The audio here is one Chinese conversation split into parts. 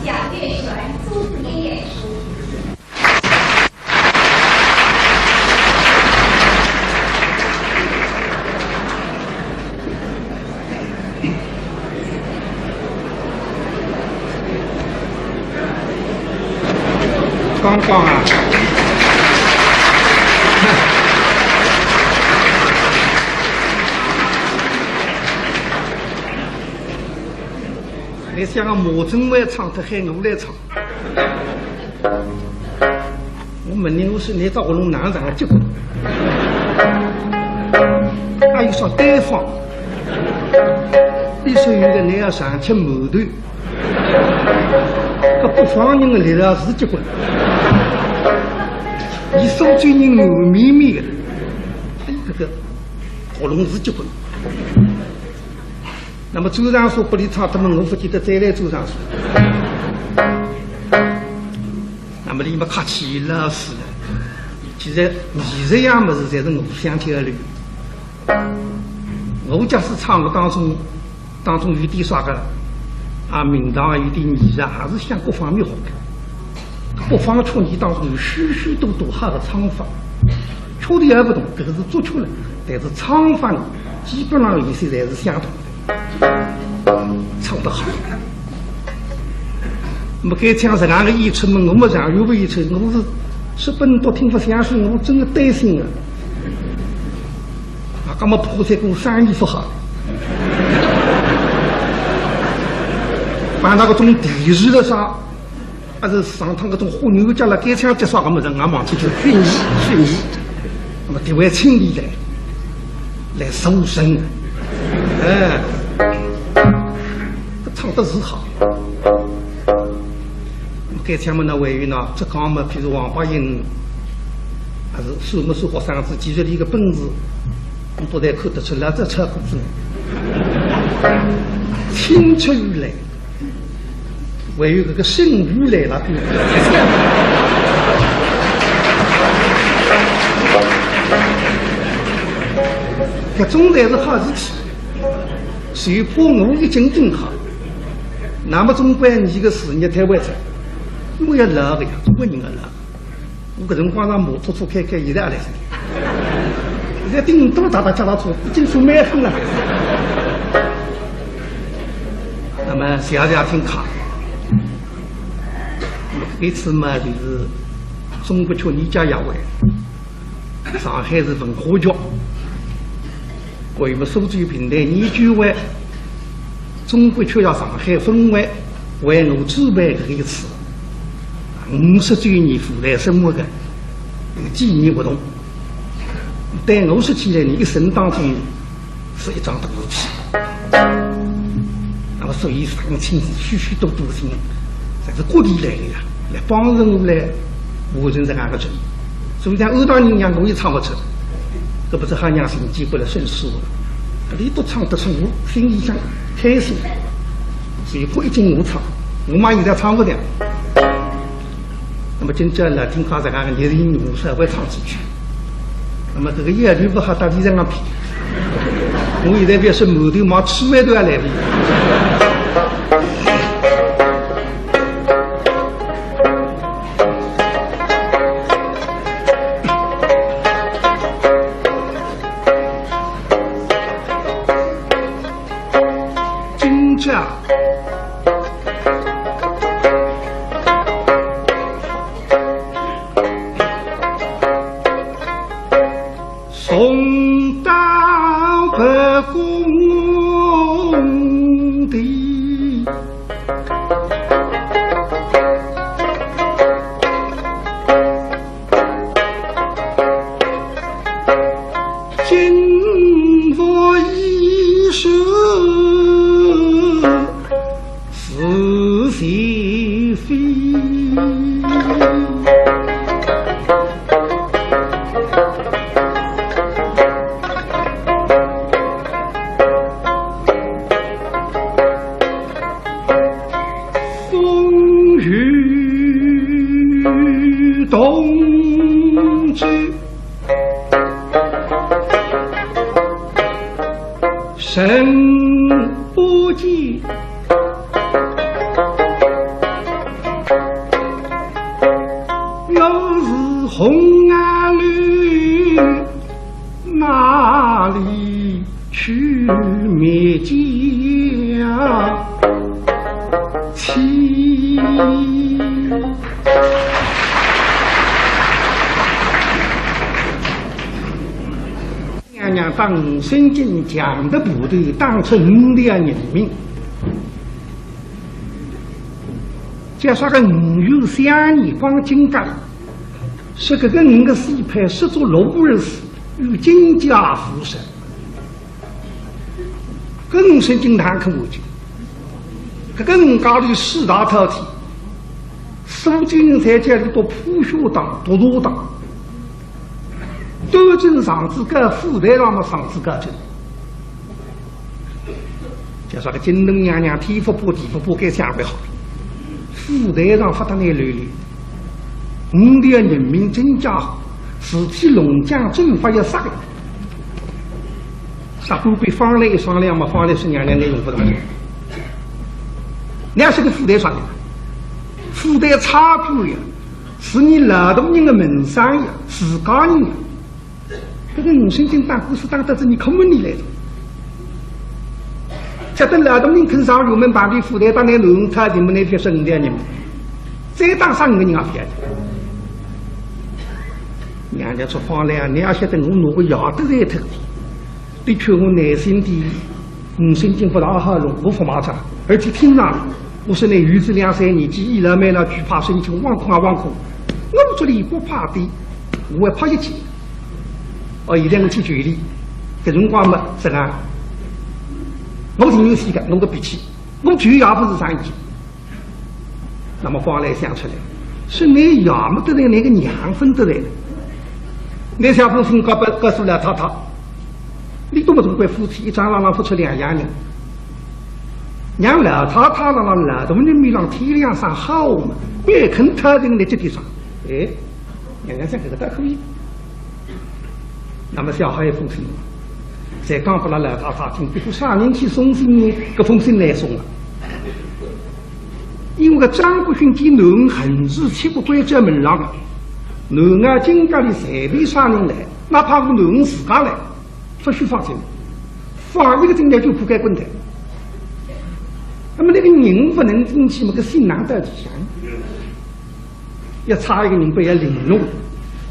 小乐团朱子英演出。刚刚啊，你想个马正伟唱，他喊我来唱。我问你，我说你到我弄哪上结棍？还有说对方，你说有个你要上吃毛头，搿北方人的力量是结棍。你苏州人软绵绵的，这个喉咙是结棍。那么周长说不理唱，他们我不记得再来周长说。那么你们客气了是了，其实艺术样么子才是我想听的。我假使唱歌当中有点啥个啊，名堂有点艺术，还是想各方面好看。北方曲艺当中有许许多多好的唱法，曲调也不同，这个是作曲了，但是唱法呢，基本上有些侪是相同的，唱得好。那么该唱什样的演出嘛？我们上有不演出，我是本都听不下去，我真的担心啊！啊，干嘛菩萨给我生意不好？把那个种地势的啥？还是上趟搿种花牛家了，该唱结束个么子，俺忘记就训你，那么地位请你来收身，哎，唱得是好。该唱么呢？位于呢，浙江嘛，譬如王八英，还是收学生子，技术的一个本事，我都在看得出来，这车裤子青出于蓝。还有这个圣女来了，这种才是好事体。谁怕我一斤斤好？那么总归你个事业太完成，我要老个呀，中国人要老。我搿辰光上摩托车开，现在也来噻。现在叮咚打脚踏车，已经算蛮狠了。那么小家庭卡。这次嘛，就是中国曲艺家协会，上海市文化局，为我们苏州平台研究会，中国曲艺上海分会为我主办这一次50周年复来生活的一个纪念活动。对我说起来，你一生当中是一桩大事体。那么，所以上亲许许多多人，侪是各地来的呀。来帮助我来完成这样个任务，所以讲欧大人讲我也唱不出，这不是还让心机过来顺输了，你都唱得出，我心里想开心，所以不一定我唱，我妈现在唱不了。那么今朝来听讲这样个热音乐，我稍微唱几句。那么这个乐队不好，到底在那比，我现在别说毛头毛吃饭都要来比。送到北宫的金佛一生是非非。冬至，神不济，红啊绿，哪里去灭家妻？娘娘把五圣经讲的不对，当成五的人民。加上个五月3日光金刚，是个五个四派十足6日死与金家福神，跟五圣经堂可无解。这个五家里4大特体，苏金在家里读普学党、读儒党。端正上至个副台上的上至个正，就说个金龙娘娘天福部地福部该相对好，副台上发得那累累，五的人民真家好，事体龙江正法要杀个，杀都被放来一双量嘛，放来是娘娘那用不着。你要是个副台上的，副台差不呀，是你劳动人的门生呀，自家人呀。这个五圣经当故事当得是你空问你来的，觉得劳动人肯上入门旁边副台当那农他人们那批是5点人，再当上5个人也别的。娘家说放来，你要晓得我拿个牙都在头，的确我内心的五圣经不大好弄，无法马上，而且听上我是那儿子2、3年纪，一来买了惧怕神经，惶恐啊惶恐，我这里不怕的，我还怕一起。现在我去决定，搿辰光嘛，是啊，我挺有戏的，我个脾气，我绝也不是生意。那么方来想出来，是你也没得来那个娘分得来的，那小朋友告诉了太太，你多么总归夫妻一张让付出2样人，让老太太让劳动人民让体谅上好嘛，别肯特定在这地方，娘娘想这个倒可以。那么小孩也封信，才刚把那老太太听，这个啥人去送信呢？这封信来送了，因为个张国勋见侬恨是七不归这门上的，侬啊金家里随便啥人来，哪怕我侬自家来，不许放心，放一个进来就不该滚的。那么那个人不能进去嘛，个新郎到底下，要差一个人不要玲珑，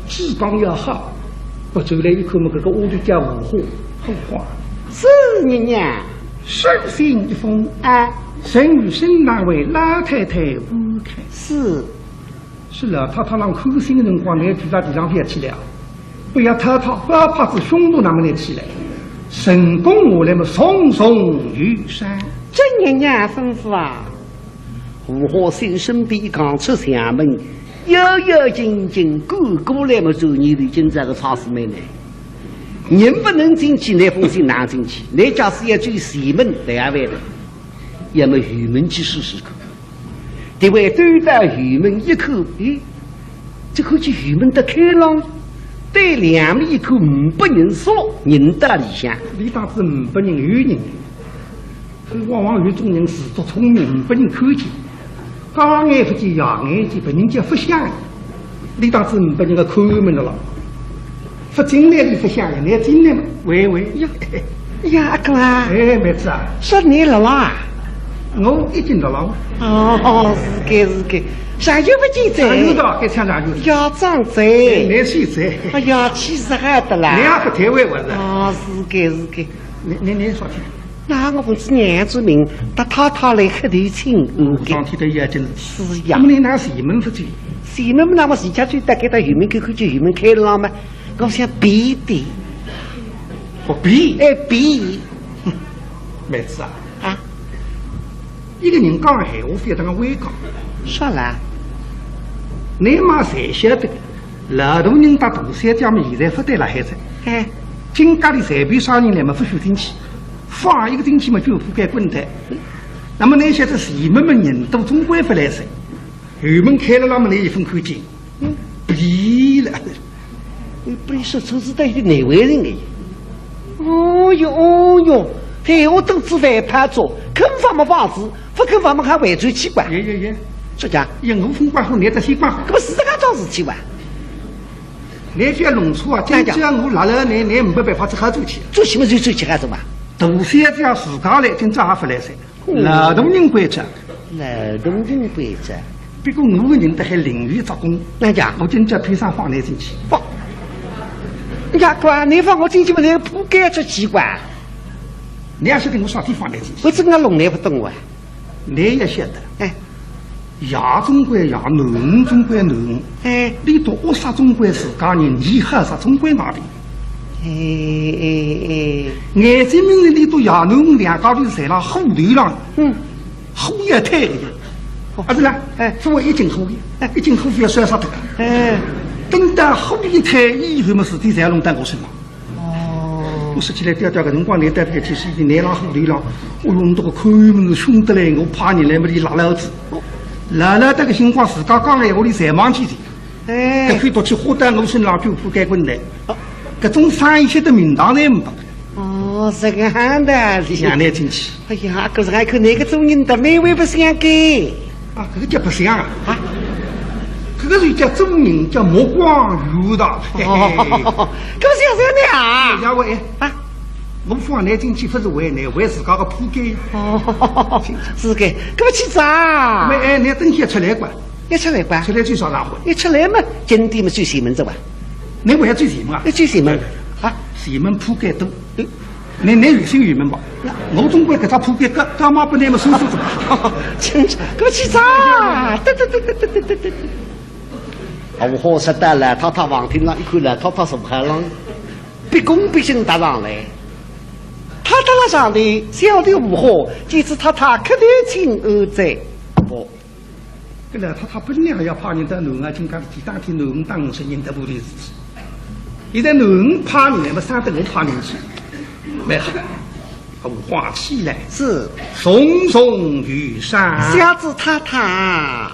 志刚要好。不走来一口嘛，这个屋里叫五货后话。是娘娘，手信一封啊，神与新郎为老太太屋开。是老太太让口信的辰光，你住在地上别去了，不要太太，不要怕子凶多那么来起来。成功我来么，松松玉山。这娘娘吩咐啊，五货先生比刚出厦门。悠悠静静过过来么？做你的今这个超市妹呢？人不能进去，那封信拿进去。那假使要走西门来外的，要么玉门去试试看。这位对到玉门一口，这口去玉门的开朗，对两面一口500人说，人到理想。你当是500人有人，往往有种人自作聪明，500人看见。刚眼不见牙眼见，被人家不想，你当是500人的看门的了。不进来的不想，你进来嘛？喂，呀，阿哥啊，妹子啊，说你了啦？我已经到了。哦，是该，上就不记得。有的，该唱上有。要长在，来去在。哎呀，气死害的啦！你也不太会玩的。哦，是该。你说听。那我们是娘子名，他太太来黑头亲，当天的眼睛是呀。那么你拿西门不走？西门那么自家最大给到玉门口就玉门开了嘛？我想避的，不避？避。妹子啊，一个人讲闲话非常的委讲。说了，你妈谁晓得？劳动人到大山家嘛，现在不对了孩子。金家里随便啥人来嘛，不许进去。放一个进去嘛，就覆盖滚台。那么那些在西门们人都总归不来噻。玉门开了，那么那一份看见，逼了。不是说出是到底哪位人的？哦哟，我都知道他做，肯放么房子，不肯放么还围住器官。也，说讲，我分管好，你得先管好。这不是这个桩事情哇？那些农村啊，真正我拿了你没办法子好走起。做什么就走起来走吧？大山家自家来，今朝也不来噻。劳动人规则，劳动人规则。不过我个人得还淋雨做工，那家我今朝配上放来进去。放，人家管你放我进去不能铺盖出奇怪。你也晓得我啥地方来进去？我真个弄来不懂啊。你也晓得，哎，亚中国亚，南中国南，哎，你到乌沙中国自家人，你还是中国那边。眼睛明的你到亚南两家头在那虎头上，虎一抬的，啊是啦，做一斤虎的，一斤虎要算啥头？等到虎一抬以后么事体才弄到我身上。我说起来调调个辰光，你带这个提示的南浪虎头上，我用这个看门凶得来，我怕你来么里拉老子，拉了这个情况自家刚来屋里才忘记的，可以到去花到我身上就铺盖滚来。这种生意些的名堂才没得。哦，这个样的，想来进去。哎呀，可是还看那个种人的美味不相给。啊，这个叫不像啊！啊，这个是叫中人，叫目光如道。哦，可是这样啊！家伙啊，我放来进去不是为难，为自家个铺盖。哦，是的，搿么去咋？没你等下出来管。一出来管？出来最少哪回？一出来嘛，今天嘛最前门走吧。你为啥最前门啊？最前门啊，前门铺盖多。你原先原门吧？我中国搿只铺盖干嘛不那么舒服走？真是，搿去咋？对。我好识得了，太房厅上一看了，太坐海浪，毕恭毕敬搭上来。他搭了上头，小弟无好，即使太客头请而在。不，搿了他本来还要派人到南岸金刚第当天南当50人的部队事体。现在南派人来么，三得我派人去。没好，话起来是松松玉山，小子太，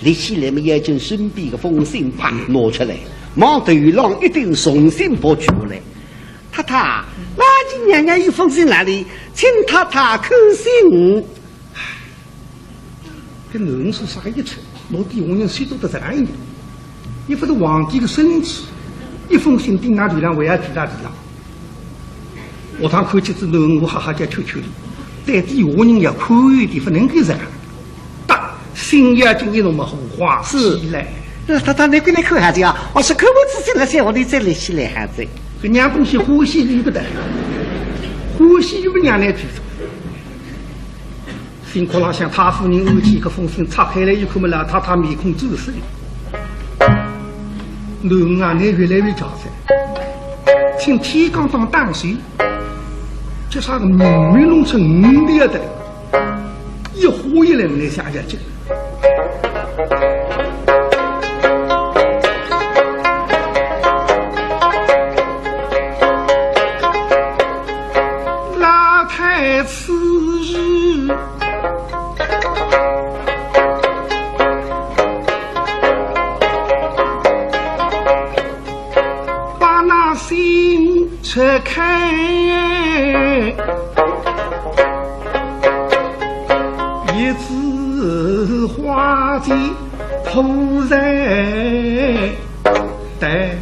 立起来么要将身边的风信牌拿出来，往头浪一定重新拨出来。太，垃圾娘娘有封信哪里？请太看信。这南是啥一出？我帝王人谁都得这样一一不是皇帝的身子，一封信顶那地上为啥举那地上？我趟看起之后，我哈哈叫求求你，在地下人要看的地方能够这样，打新亚今一种么花起来。他那个来看下子啊！我是看我自己那些，我得再来起来下子。这娘东西欢喜遇不得，欢喜遇不娘来举手。辛苦了，向太夫人安起个封信拆开来一看么，老太太面孔皱色。囡啊，你越来越憔悴，请天刚当当水。这啥个明明弄成5的的，一呼一来来下下去。拉开此日，把那心拆开。一枝花的突然呆，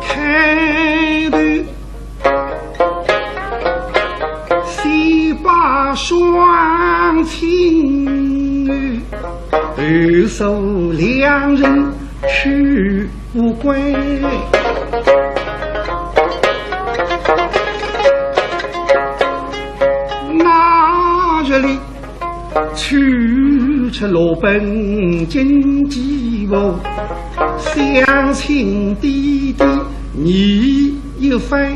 开头先把双亲儿手两人去不归。那这里取出罗本金鸡窝，乡亲弟弟你一番。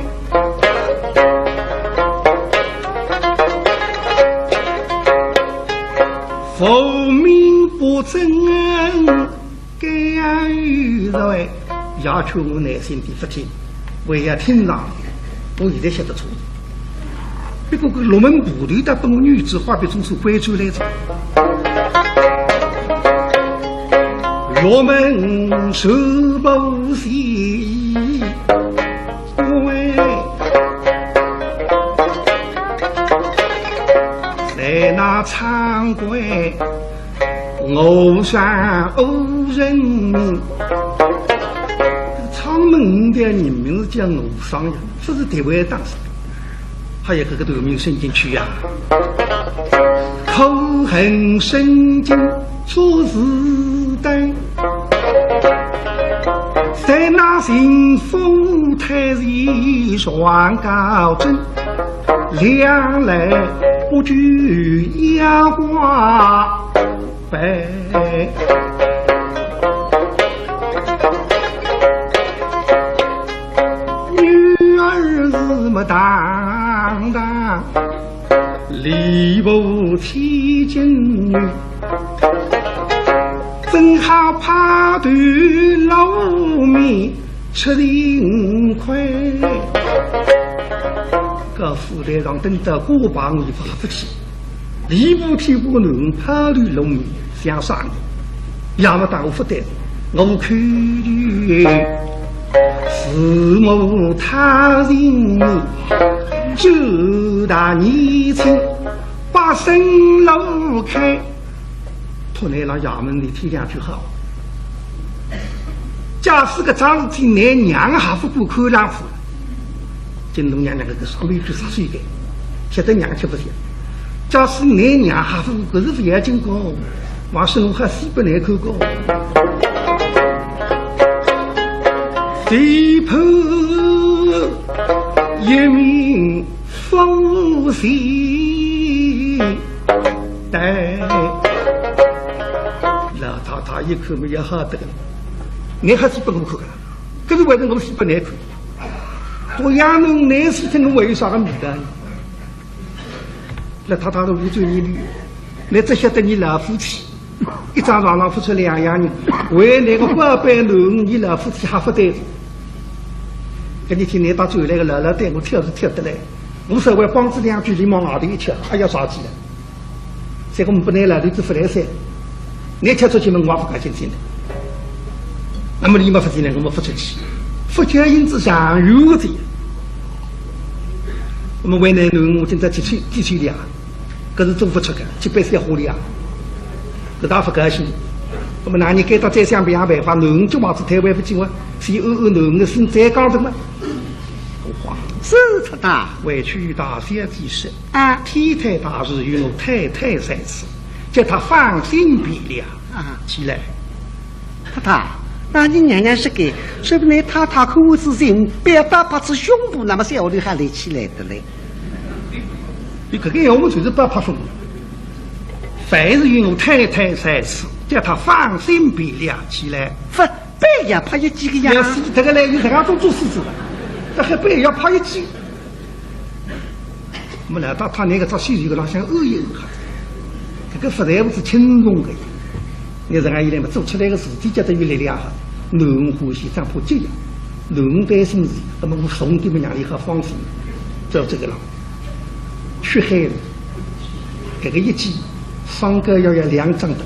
佛名不正，该遇来要求我内心的不听，为要听上，我现在晓得错。不过个龙门部队的把我女子化被中所关注来着，我们手不息，喂，在那长关，偶山偶人。昌门的人名字叫偶商呀，这是台湾当时，还有这个头名伸进去呀。口恨伸进出子弹，在那幸福太日双高枕，两来不惧阳花白。女儿子么当当，礼不起见女，正好怕对老米吃定亏。个副队长等到过把我发不起，礼不起不能怕对老米想杀你，要么当我副队，我看你。是某他人就大年轻，把身路开，突然让衙门里体谅就好。假使个张事体，那娘还不顾看丈夫，金龙娘娘个上面就啥水的，晓得娘吃不起。假使那娘还不顾，是不要紧高，往生还死不来口高。谁怕一名风息带，老太太一口没有好得个，你还是不我口个，可是为什么我是不难口？我衙门难事听我为啥个米的？老太太都无罪你女，你只晓得你老夫妻。一张床上付出两样人，为那个八百男你老夫妻还不对。跟你听你到最后那个老老对我跳是跳得来，我稍微光子两句连往外头一跳，还要杀鸡了。这个我们不能老头子不来噻，你跳出去嘛，我不敢进去的。那么你们不进来，我们不出去。福建因子上有的，我们为难男我正在提出的啊，可是做不出的，这辈子要花的啊。这大不高兴，我们哪里给他再想别样办法？男就往子台湾不进啊，是偶男的心再刚的嘛。话是他大委屈大小之事啊，天台大事与我太太在此，叫他放心别了啊。起来，他大，那你娘娘是给，说不定他口无之人，别打拍子胸部，那么小的还来起来的嘞。你这个要我就是不拍胸部。凡是与我太太在此，叫他放心别了起来。不，别呀，怕有几个呀？要死这个来，有这样做狮子了，这还别要怕一几。我们来到他那个找西一个老乡恶一恶哈，这个不但不是轻松的，你这样一来嘛，做出来个事体觉得越来越好。男欢喜上破这样，男担心事，那么我送给们娘里和方式，走这个了，去海了，这个一击。双个要2张的，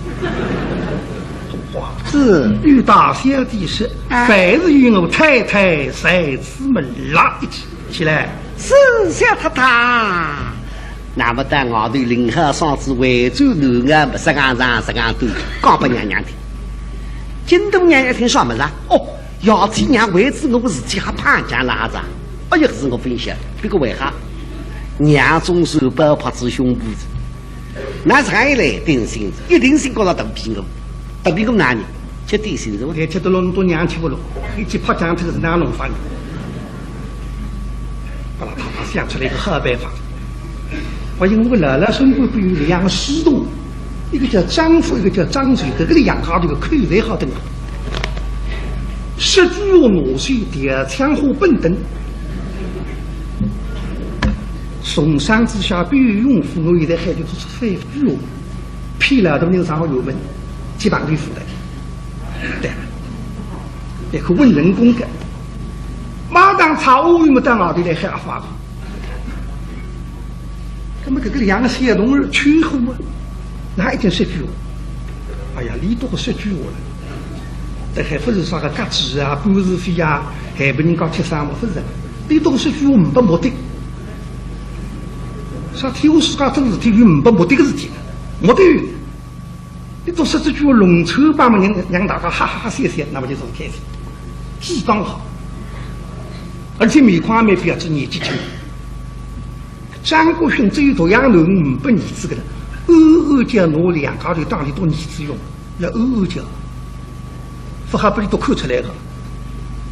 哇！是与大小的事，凡是与我太太在此门拉一起起来，是小太太。那么在外头临河上子围住男的，10个上10个多，讲给娘娘听。金东娘娘听什么啦？哦，姚七娘围住我自己还怕讲拉着，哎呀，是我分析，这个为啥？娘总是不怕子胸部子。那是还来定性子，一定性搞到等屁股，等屁股哪里？吃定性子，我还吃到了多娘吃不了，一起泡姜头是哪弄法的？把他想出来一个好办法。我因为老老孙辈辈有2个师徒，一个叫张富，一个叫张水，这个2家这个口才好的呢。10句我挪水，第2枪火奔腾。崇山之下必有勇夫，我现在还就是3句话，骗了都没有上好油门，基本对付的。对，那个问人公的，马当查乌云么到外头来喊话。那么这个2个小动物全乎啊，哪一定10句话？哎呀，离多个10句话了，这还不是啥个鸽子啊、半是飞啊，还不人讲贴上么？不是，离多个10句话不目的。啥体我自家做事体有不目的个事体，没得用。你读十几句龙抽把嘛，让大家哈哈笑笑，那么就是开心，既刚好，而且每块没表示年纪轻。张国勋只有读养奴500年子个了，偶叫拿两家头当里当儿子用，要偶叫，不还不里都看出来个，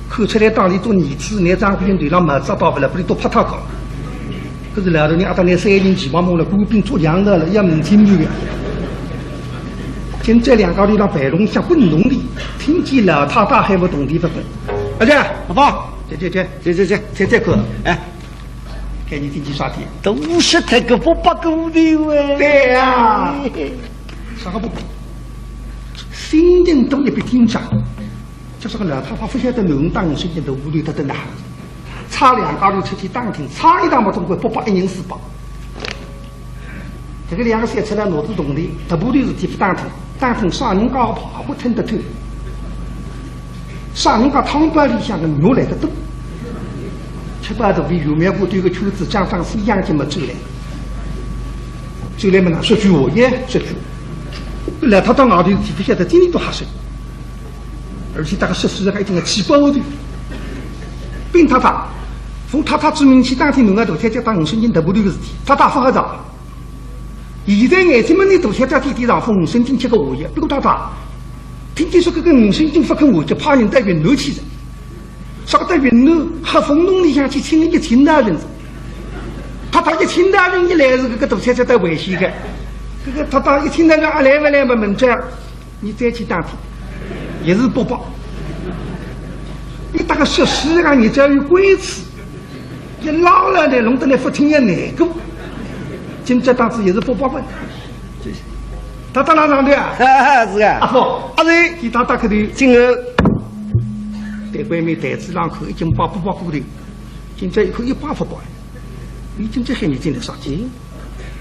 看出来当里当儿子，那张国勋对上没知道不了，不里都拍他讲。可是老头人阿达那3人几毛毛了，官兵做洋的了，也没听明白。现在两家头让白龙像滚动的，听见老太太还不懂地方滚。儿子，阿爸，再过，哎。看你天天耍的，都是这个不把狗的喂。对呀，啥个不？新人都也别听讲，就是个老太太不晓得能当新人的屋里头的哪，差两家头出去打听，差一档嘛总归不把1人4把。这个2个写出来脑子动的，特部的事体不打听，打听啥人家跑不听得透，啥人家汤包里向个肉来的多。7、8头比有面部对个圈子加上是养起么走来，走来么呢？说句话耶，说句，来他到外头不晓得今天多哈生，而且大概14岁还一定要起包的，并太太，奉太太之命去当天农家大太太当50斤特部的个事体，太太不好找。现在眼睛们的大太太天天上封50斤吃个话业，不过太太，听见说这个50斤发个话就怕人在云南去的。说到云南黑风洞里向去请一个秦大人，他一秦大人一来是这个大太太在危险的，这个他一秦大人啊来不来嘛门这，你再去当天也是不报，你大概14个你只要有规矩，一老了呢弄得来不听也难过，今朝当时也是不报的，他当然的啊，是啊，阿婆阿瑞，给他打开的今后。在外面台子上口已经把不把固定，现在一口100不保，你今这还你真的啥劲？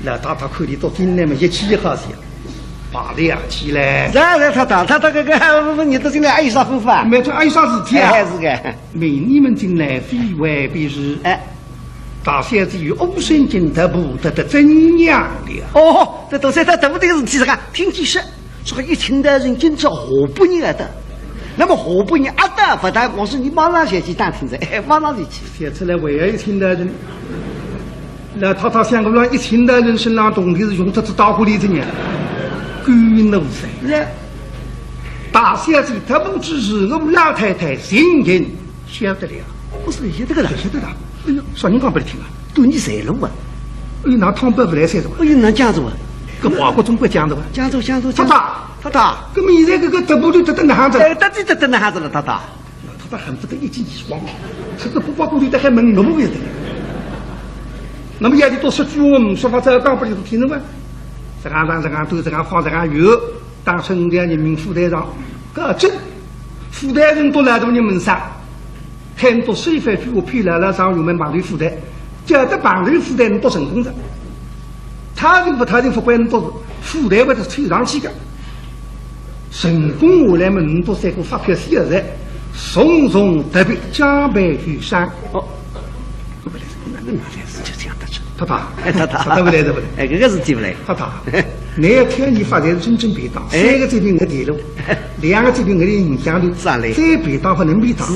老太太口里到今年嘛1气1好些，把2气嘞。他这个你到现在还有啥吩咐啊？没做还有啥事体啊？还是个。明你们进来非外必是。哎，大小子与欧神经特部得怎样了？哦，这都是他特部的事体是个，听解释，说一清代人今朝何不你的？那么何不你阿达不达？我说你马上先去打听着，马上就去。写出来为一清代人，老太太想个让一清代人身上东西是用这只刀火里头呢，狗奴才。大小姐特不只是我们老太太心情晓得了，不是晓得个啦，晓得啦。哎呦，啥人讲不来听啊？对你谁了啊？哎呦，那汤包不来塞着吧？哎呦，那讲着吧？跟华国中国讲着吧？讲着。太太，那么现在这个特部队得哪样子？得哪样子了？太太恨不得一记一双，这个不把部队的还门弄不晓得。那么也得多说句话，说法这讲不里头听着吗？这样都这样放这样有，当省的人民副队长，个真副队人都来到你们上，很多水费句话批来了上我们棒队副队，叫的棒队副队人都成功的，他人不管人都是副队为他推上去的。成功下来嘛，你都3个发票写的，重重特别加倍于上。哦，不来，那是就这样的。太太不来的不来。哎，这个是对不来。太太，你要听你发财是真别当，3个这边我跌了，2个这边我的影响力，再别当不能别当。是。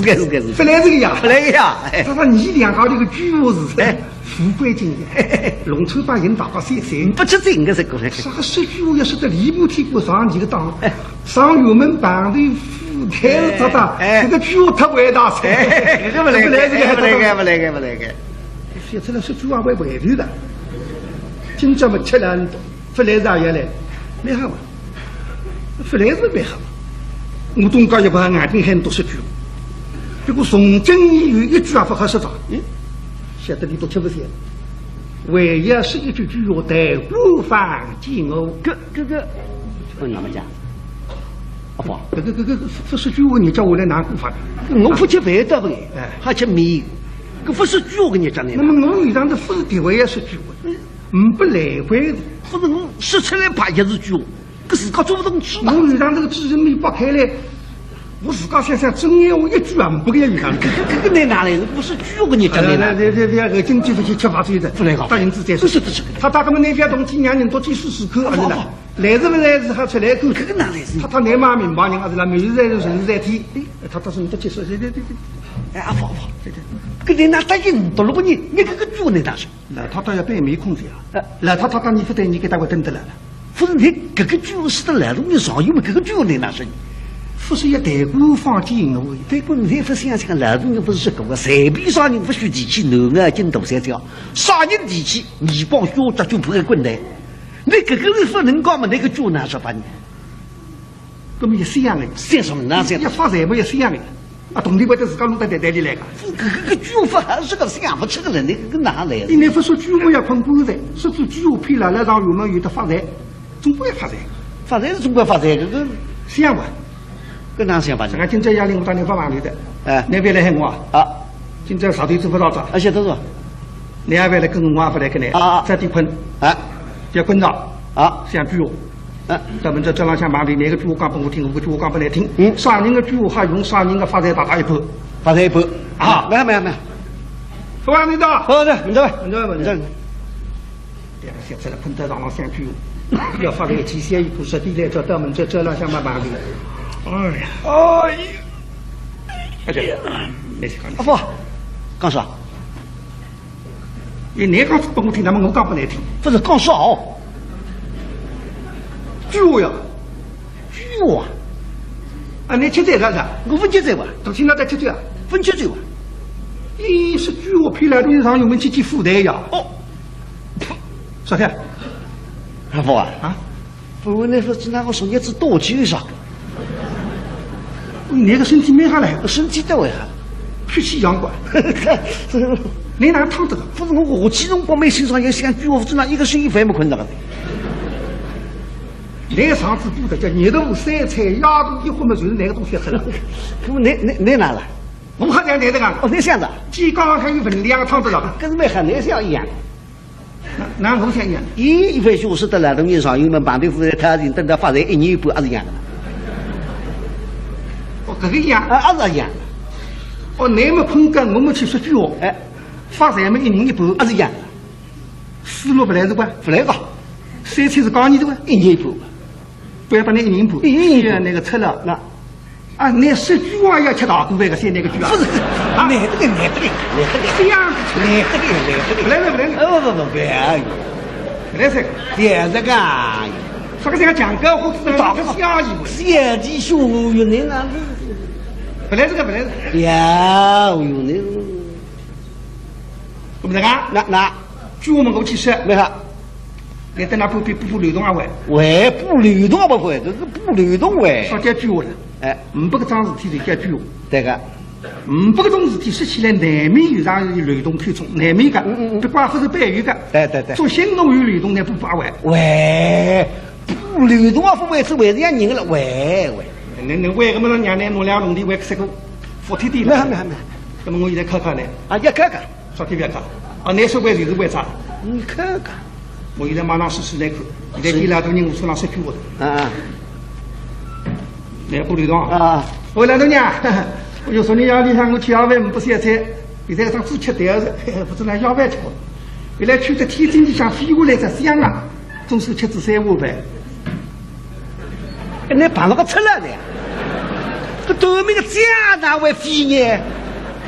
不来这个呀，他说你2个这个巨物是富贵经验，龙头把人打到3，不吃这个是过来。啥个10句话要说的离不开过上几个当，上我们棒队副队长，这个句话太伟大噻，不来个。写出来10句话会委屈的，今朝么吃了不来啥也来，没好嘛，不来是没好。我东家一把眼睛很多10句，结果从今以后1句也不合适的，写得你都吃不消。唯一是一句话，待过放进我。那么讲，阿婆，这10句话你叫我来拿过放，我不吃饭的不？还吃米。这不是句话跟你讲的。那么我遇上的不是地位也是句话，不来回。不是我说出来怕也是句话，可是他做不动去。我遇上这个知人没扒开来，我自家想真言我一句也不给遇上。这个哪来？不是句话跟你讲的。这经济不去吃饭去的，不来搞。大人子再说。不是。他大哥们那边东西让人多几40口，来是不来是还出来过？这个哪来是？他难嘛明白人，还是啦，每日在人是在天，他说你都接受，对。哎，阿芳，对，搿你哪答应到了不？你搿个句话你哪说？那他倒要被没空调，那他当你不对，你给他会等得来了。不是你搿个句话是得来了，你上有没搿个句话你哪说？不是一代官方经营的，对过你不想想，来人不是说过，随便啥人不许提起男儿进大山脚，啥人提起，你帮小着就不会滚来。你搿个人不能讲嘛？那个句哪说把你？根本也是一样的，算什么哪算？一发财嘛也是一样的。啊，同地会的自家弄到袋袋里来个。搿个句话还是个想不出个人，那个哪来？你不说句话要困棺材，说句句话骗了，来让我们有的发财，总归要发财。发财是总归发财，搿个是样吧？搿哪想法呢？这个今朝夜里我打电话问你的，哎，你别来喊我啊！今朝上头做不到着，而且都说，你也别来跟我，也不来跟你啊，早点困，啊，要困着啊，想句话。咱们这浪向忙里，哪个句话讲给我听，我句话讲不来听。啥人的句话还用啥人的发财大一半，发财一半啊！没有，不管你的，好的，你这位，你这。两个小子来困在上想句话，要发财提前一步，实地来找咱们这浪向忙里。哎呀，没事讲。阿父，讲啥？你讲给我听，那么我讲不来听。不是讲啥哦？句话呀，句话啊！你吃这个是？我不接这话，都听到在吃这，不接这话。咦，是句话骗来东上有没有几副台呀？哦，啥的？阿父啊，不过那说只那个说日子多久啥？你个身体没下来，身体在为啥？脾气阳光。你哪躺着个？不是我其中光没欣赏也想句话，只那一个星期饭没困着个。来上次补的叫热豆三菜鸭肚一荤嘛，就是哪个东西吃了？那么你哪了？我还在哪个啊？哦，你想着？鸡缸还有分两个汤子了，跟没和你想一样。那我想一样。一番学识得来的人上，因为半对付在他人等到发财1年半还是一样的。哦，这个一样啊，是一样。哦，你们碰干，我们去说句话，哎，发财嘛1人1半，还是一样。思路不来是吧？不来个。三菜是讲你的吧？1年半。不要把那1人半，1人半那个吃了那。啊，你10句话要吃大锅饭个，先那个句啊？不是，来这个，这样来这个，不来了，不来了。不要，不来这个，别这个，这个这个讲个或者打个下一步，小弟兄有人啊，不来这个，不来这个，要有人，不是啊？那，句我们过去说，没啥。你等那不流动啊喂？喂，不流动不会，这个不流动喂。说讲句话了，哎，500个桩事体就讲句话。对个，500个种事体说起来，难免有上有流动看重，难免个，不管或是半圆个。对。做行动有流动，那不把喂。喂，不流动啊，不为是为人家人了，喂。你为什么让娘呢弄两农地为这个服体地了？没。那么我现在看看呢？啊，要看看。啥地方看？啊，你说为就是为啥？你看看。我现在马上试来看，现在第2多人我手上10句话的。啊。来不流动啊！我来多娘，我就说你夜里向我吃夜饭不三菜，现在张猪吃对儿不知道要饭吃不？原来去的天津里向飞下来只香啊，总是吃只3碗饭。那碰了个出来的，这对面的家哪会飞呢？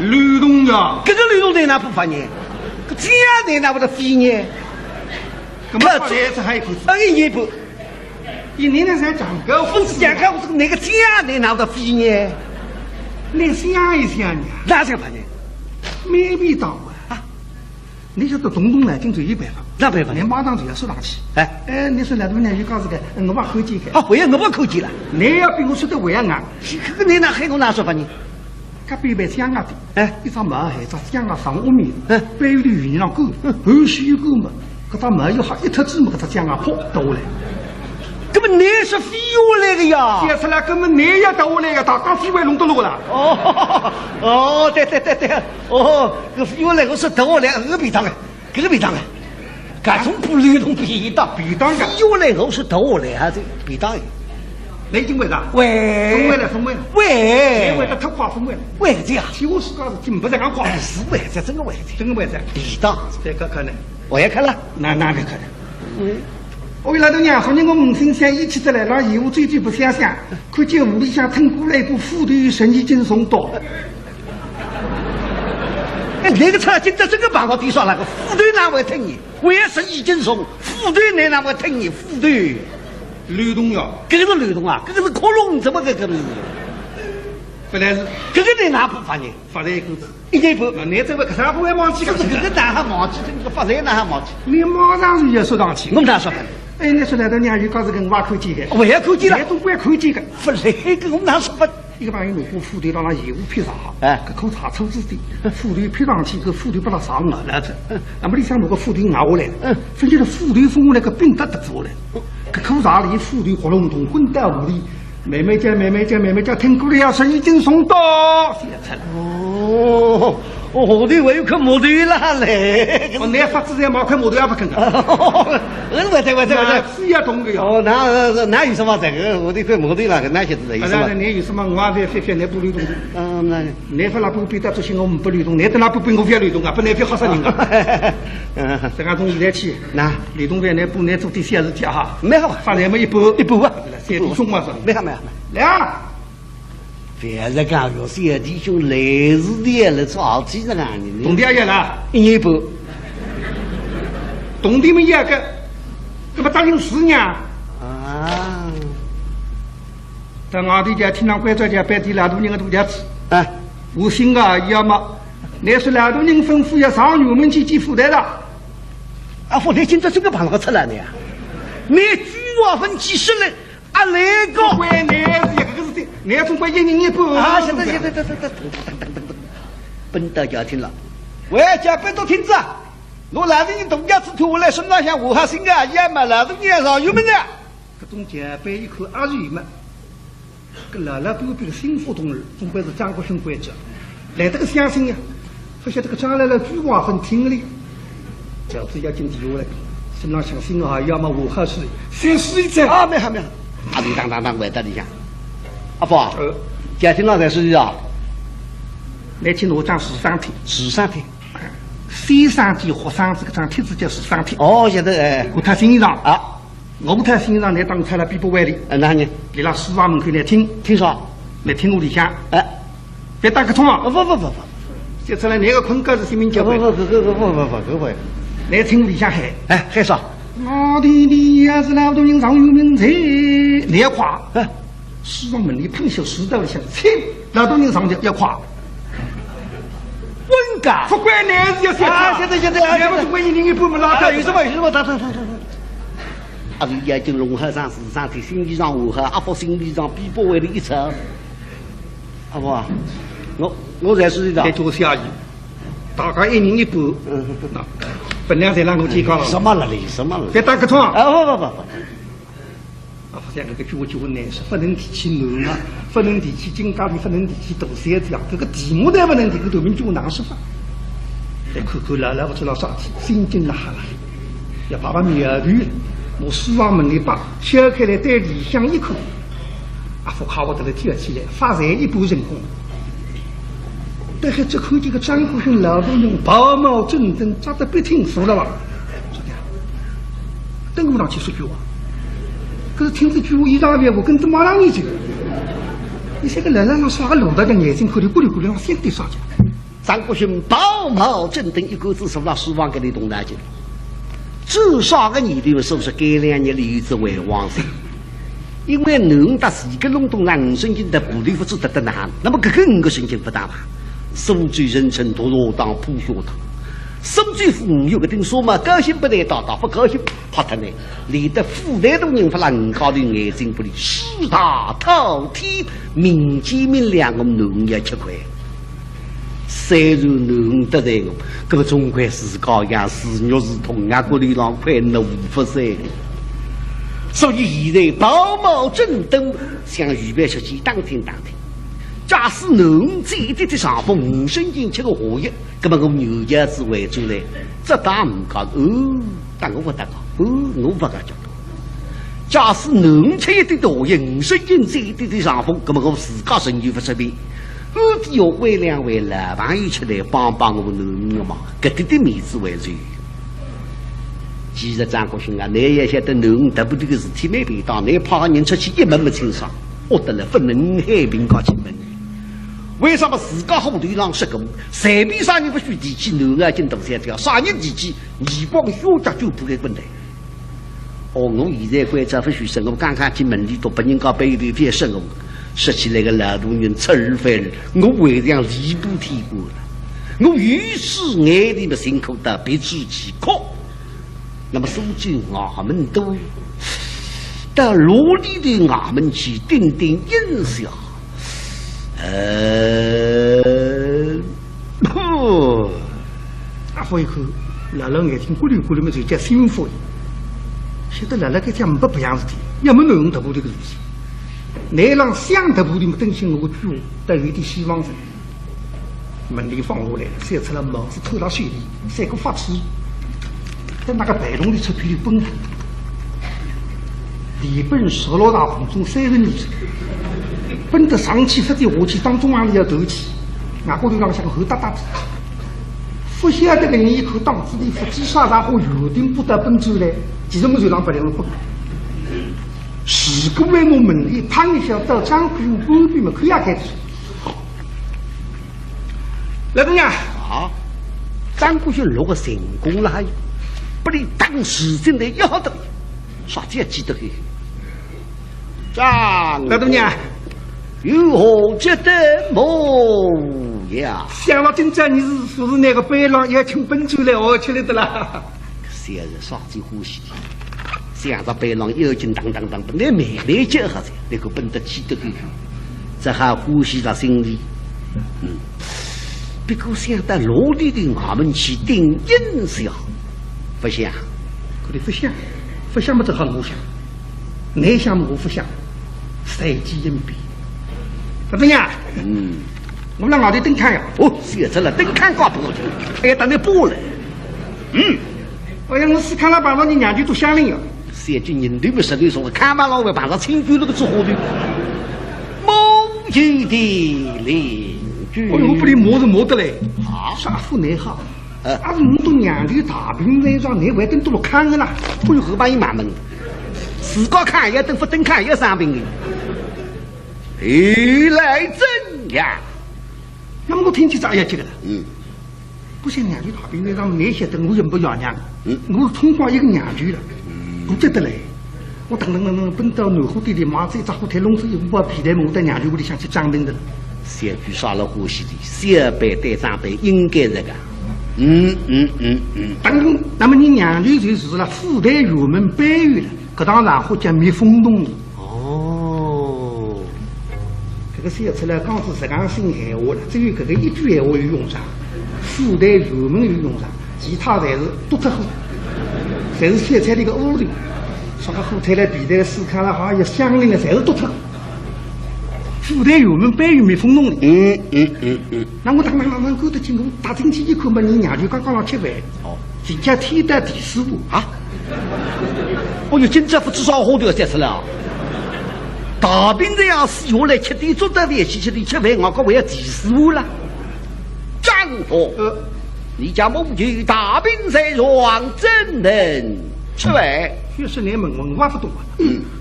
流动呀，这个流动在哪不发呢？这家在哪会得飞呢？那么这次还有口子1年半。1年呢才讲个，不是讲个，我说那个家在哪会得飞呢？你想一想呢？哪想法呢？没必到啊！你晓得动动脑筋就有办法，哪办法？你马上就要说上去。哎，你说那多呢？就讲这个，我把口技开。啊，会啊，我把口技了。你要比我说的会啊硬。这个你哪还我哪说法呢？隔壁边香鸭的，一张毛还一张香鸭上屋面，背后的鱼上钩，后续有钩嘛，搿张毛又好一脱子嘛，搿只香鸭扑倒下来。根本你是飞下来的呀！接出来根本你也倒下来的，大刚飞回弄到路了。对，哦，这飞下来我是倒下来，这个便当哎，这个便当哎，搿种不流动便当个，飞下来我是倒下来还是便当哎？你已经为啥？喂，封位了，喂，你为了太夸封位了，为这样？听我说讲是真不是讲夸，是为这真个为这，真个为这，便当再看看呢？我也看了，哪里看的？我来到娘说你我五星乡一起得来，让业务追不想想，看见屋里向腾过来一部副队神医惊悚刀。哎，那个车今朝这个绑到地上那个副队哪会听你？为神医惊悚，副队你哪会听你？副队吕洞呀，这个是吕洞啊，这个是科隆，怎么个个？本来是这个你哪不发呢？发了一口子，一年半，你这个可啥不会忘记？这个哪还忘记？这个发财哪还忘记？你马上就要说上去。我们哪说的？哎，你说来到娘又讲是跟挖口井的，我也口井了，都怪口井的。不来个我们哪说不？一个朋友如果副队让他业务批查，哎，搿口查处置的，副队批上去，搿副队把他上额了子。那么你想，如果副队咬下来，分析了副队封下来个兵得得下来，搿口查里副队活隆咚滚到屋里，妹妹叫，听过了要是已经送到，写出来。我的我有块木头啦嘞！我拿法子在毛块木头也不肯的。我是要懂的呀。哦，那有什么这个？我的块木头啦，那些是有什么？那有什么？我也非那不律动。那你发那不比得出心，我们不律动；你得那不比我非律动啊！不那非好杀人啊！这个从现在起，那律动员呢不能做第三事体哈。没好，发来么一半啊，三弟兄嘛是。没好。来啊！别是讲有些弟兄来日的来吵起这个呢。懂点也啦，一年半，懂的么一个，那么答应4年啊。在外地家听上关照家摆地拉多人的度假子啊，我信啊，要么那是拉多人吩咐要上玉门去见副队的。啊，副队今朝这个帮我出来的呀，你举我分几十人，啊来个关你是一个事情，你总归一人一半啊！现在，等，本到家庭了。喂，家本到听着，我拉着你东家子拖来，身上像武汉新啊一样嘛，拉着你上油门的。这种前辈一口阿玉门，跟拉拉都比个幸福同日，总归是张国雄关键。来这个相信呀，不晓得个将来了举瓦分听里，就是要进地下来，身上像新啊，要么武汉市341在啊，没好，啊，你当，回到里向。阿伯，家庭老在是啊，来去我讲13天13天，先生节学生这个张帖子叫13天。哦，现在哎，我他新衣裳啊，我他新衣裳来当出来比不外里。哪呢？你拉书房门口来听说，来听我里向。哎，别打个冲啊！不，接出来哪个困觉是新民教会？不，来听我里向喊，哎，喊啥？我的也是老多人上有名才，你要夸。书房门里碰小石头像切，老多人上去要夸。温嘎，不管男是要啊！现在，要不是为一人一半嘛，拉开有什么？等。啊，你眼睛龙河上13天，心理上我和阿伯心理上比不为的一层。阿伯，我才是的。再做下去，大概一人一半。本来才让我提高了。什么了？别打个窗。啊不。啊，这个句话就难是不能提起难啊，不能提起金家里，不能提起大山子啊，这个题目都不能提，这个头名就难说法。再看看拉不知道啥体，心惊了哈了，要把面对，我书房门里把敲开来对里向一看，啊，不靠我这个跳起来，发财一步成功。但是只看见个张国雄老多人宝马正正扎得别听说了吧？说的，等我上去说句话。可是听这句话一上来，我跟着马上一句，你这个人让耍个路的眼睛看的咕噜咕噜，先对上去。张国雄宝马正等一个字说到书房给你动大劲，至少个年头是不是改2年里子为王生？因为侬打4个隆咚让5神经的部队不知得难，那么这个5个神经不大嘛？苏州人称堕落当铺学堂。苏州府有个听说嘛，高兴不来到，不高兴怕他呢。连得副队都人发了5高头眼睛不离，四大饕餮，民间民2个农业7块。虽然农得在我，这个中块是高压，是肉是痛啊，国里浪块农不噻。所以现在宝马正等向预备出去当天。假使侬这一点的上风5神经7个活跃，那么我牛家子为主呢，这打唔讲但我不得讲我不敢讲。假使侬吃一点的活跃5神经这一点的上风，那么我自家神经不出病，我只要为2位老朋友出来帮我农民的忙，搿点的面子为主。其实张国兴啊，你也晓得侬得不这个事体没办到，你怕人出去一门没清爽，我得了分人海平高进门。为什么自家后头上说过，随便啥人不许提起侬眼睛大三条，啥人提起，你光小家就不该滚来。哦，我现在关照不许生，我刚刚进门里都把人家背对天生我，说起来个劳动人出尔反尔，我为这样离不体过了。我于是眼里的辛苦的别知其可。那么书记我们都到罗里的我们去定定印象。阿福一口，辣辣眼睛咕噜咕噜么就叫幸福。晓得辣辣搿讲不样事体，要么侬得部这个事体，你让想得部的么登心我句话，都有点希望着。门里放下来，晒出了帽子透了水里，三个发锄，在那个白龙的出皮里奔腾，离奔16大空中30米，奔得上气发的下去，当中往里要头起，外高头浪像个猴哒哒的。不晓得个人一口档子里不知啥然后有定不得奔走来，其实我就让别人奔。如果为我门里砰一下到张国兴半边么，可也开始。老东家啊，张国兴如果成功了，还不离当时真的要得，啥子也记得很。张老东家如何觉得模样？想了今朝你是那个白狼也请奔走来哦起来的啦。现在啥子呼吸？想着白狼妖精当当当，那美丽结合着，那个奔得起得很，这还呼吸到心里。不过想到罗里的我们去定印象，不想，可你不想，不想么只好我想，你想我不想，随机应变。老东家，我让老弟登看呀。哦，写出了登看挂不过去，还等你播了。哎呀，我是看了把老你两句都相邻呀。写句人对不实对说，看把老外把他清居那个之后的，某句的邻居。哎呦，不离磨是磨得嘞。啊，啥副内行？阿是我都两句大病来上，你还等多了看个啦？不有后把一满门，自个看也等不等看也伤病的。原来怎样？那么我听起咋也记得了。不像两句大病来上，那些等我也不要娘。我通过一个两句了，我记得嘞。我等奔到南湖地里马子一只火腿笼子一把皮带，我在两句屋里想去张兵的了。小句杀了呼吸的，小辈对长辈应该这个。那么你两句就是了，附带院门北语了，搿当然或叫蜜蜂洞了。哦，这个写出来刚是实讲新闲话了，只有搿个一句闲话有用上，附带院门有用上，其他侪是独特货，侪是写在那个屋里，啥个火腿来皮带试看了，好像也相邻的，侪是独特。附带院门北语蜜蜂洞的。那我当够得进，我打进去一看嘛，你娘就刚刚上吃饭。哦，人家天大地师傅啊！我有今朝不知少好都要再出来啊！大兵这样死下来吃点做得饭，去里吃饭，我可为了地师傅了。张婆，你家母亲大兵在床，怎能吃饭？确实你问我不懂啊。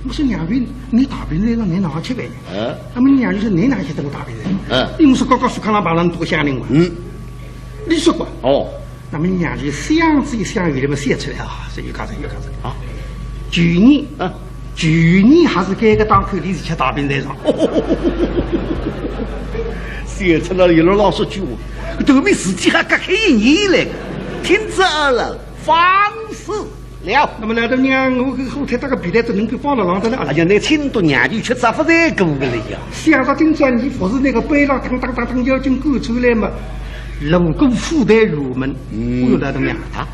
我说娘军，你大兵来让你哪吃饭呢？那么娘军说你哪晓得我大兵来？因为我说刚刚苏康拉把人多相邻嘛。你说过？哦。那么娘军想子一想，有那么写出来啊，这又干子啊。去年还是改革党口里是吃大兵在上。写出了有了老说句话，都没事体还隔开一年来，听着了，放肆。了，那么来到娘，我个后台那个皮带都能够放了浪的了。哎呀，那青都娘就吃咋不再过个了呀？想到今朝你不是那个背浪当妖精赶出来嘛？路过附带院门，我又来到娘啊！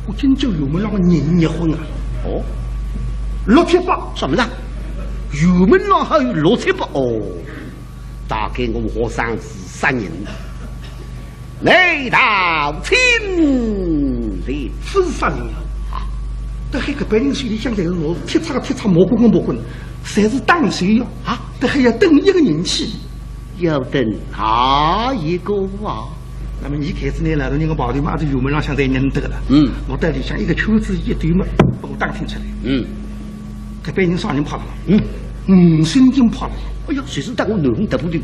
我今朝院门那个人结婚啊！哦，678什么的？院门那还有678哦？大概我和尚是3人，来到亲里不是3人啊！这还个白人水里向在是我铁叉蘑菇，侪是当水哟啊！这还要等一个人去，要等哪一个啊？那么你开始呢，老头人个跑腿嘛，是油门上向在认得了。我在里向一个球子一对嘛，把我打听出来。这边人啥人跑了？神经跑了。哎呀，谁是当我男的不对？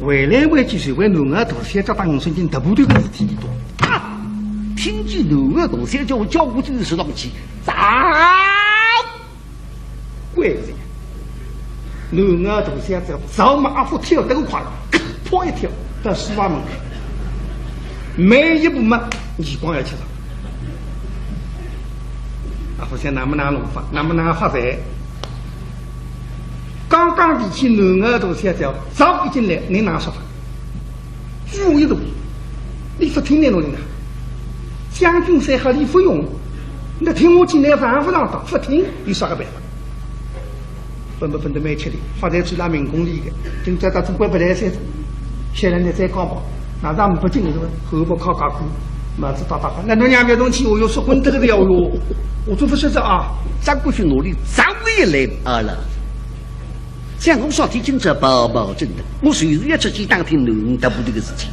回来回去谁为男儿大三家当五神经特部队的事体多。听见男儿大三叫我叫过去是上去，走！怪不得。男儿大三只要走马虎跳得够快了，跑一跳到书房门口，每一步嘛，耳光要去上。好像那么拿弄法，那么拿发财。刚刚提起男儿大三只要早一进来，你哪说法？据我一读，你不听那种人啊？将军山和李福勇，那听我进来反复上当，不听有啥个办法？分不分得蛮吃力，发财最拿民工里的，就在他主管不来三做，现在呢再刚跑，那咱们不进是吧？后不靠家苦，马子打打打，那侬两边东西我又说混得个要哟，我做不晓得啊，咱过去努力，早也来罢了。像我上提警察保证的，我随时要出去打听农大部队的事情。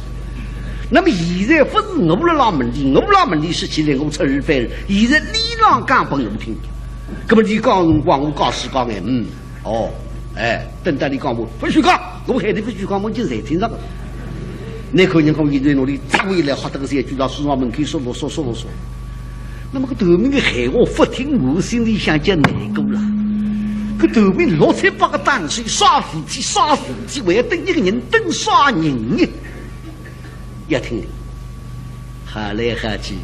那么现在不是我不拉门的，我不拉门的事情来我出二番，现在你让讲给我听。那么你讲辰光，我讲时讲哎，等到你讲我不许讲，我还得不许讲，我就在听上。那可人讲现在努力，早回来好得个三句，到书房门口说。那么个头面的海我不听，我心里想讲难过了。个头面678个当水耍夫妻，为了等一个人等耍人呢。要听，喊来喊去，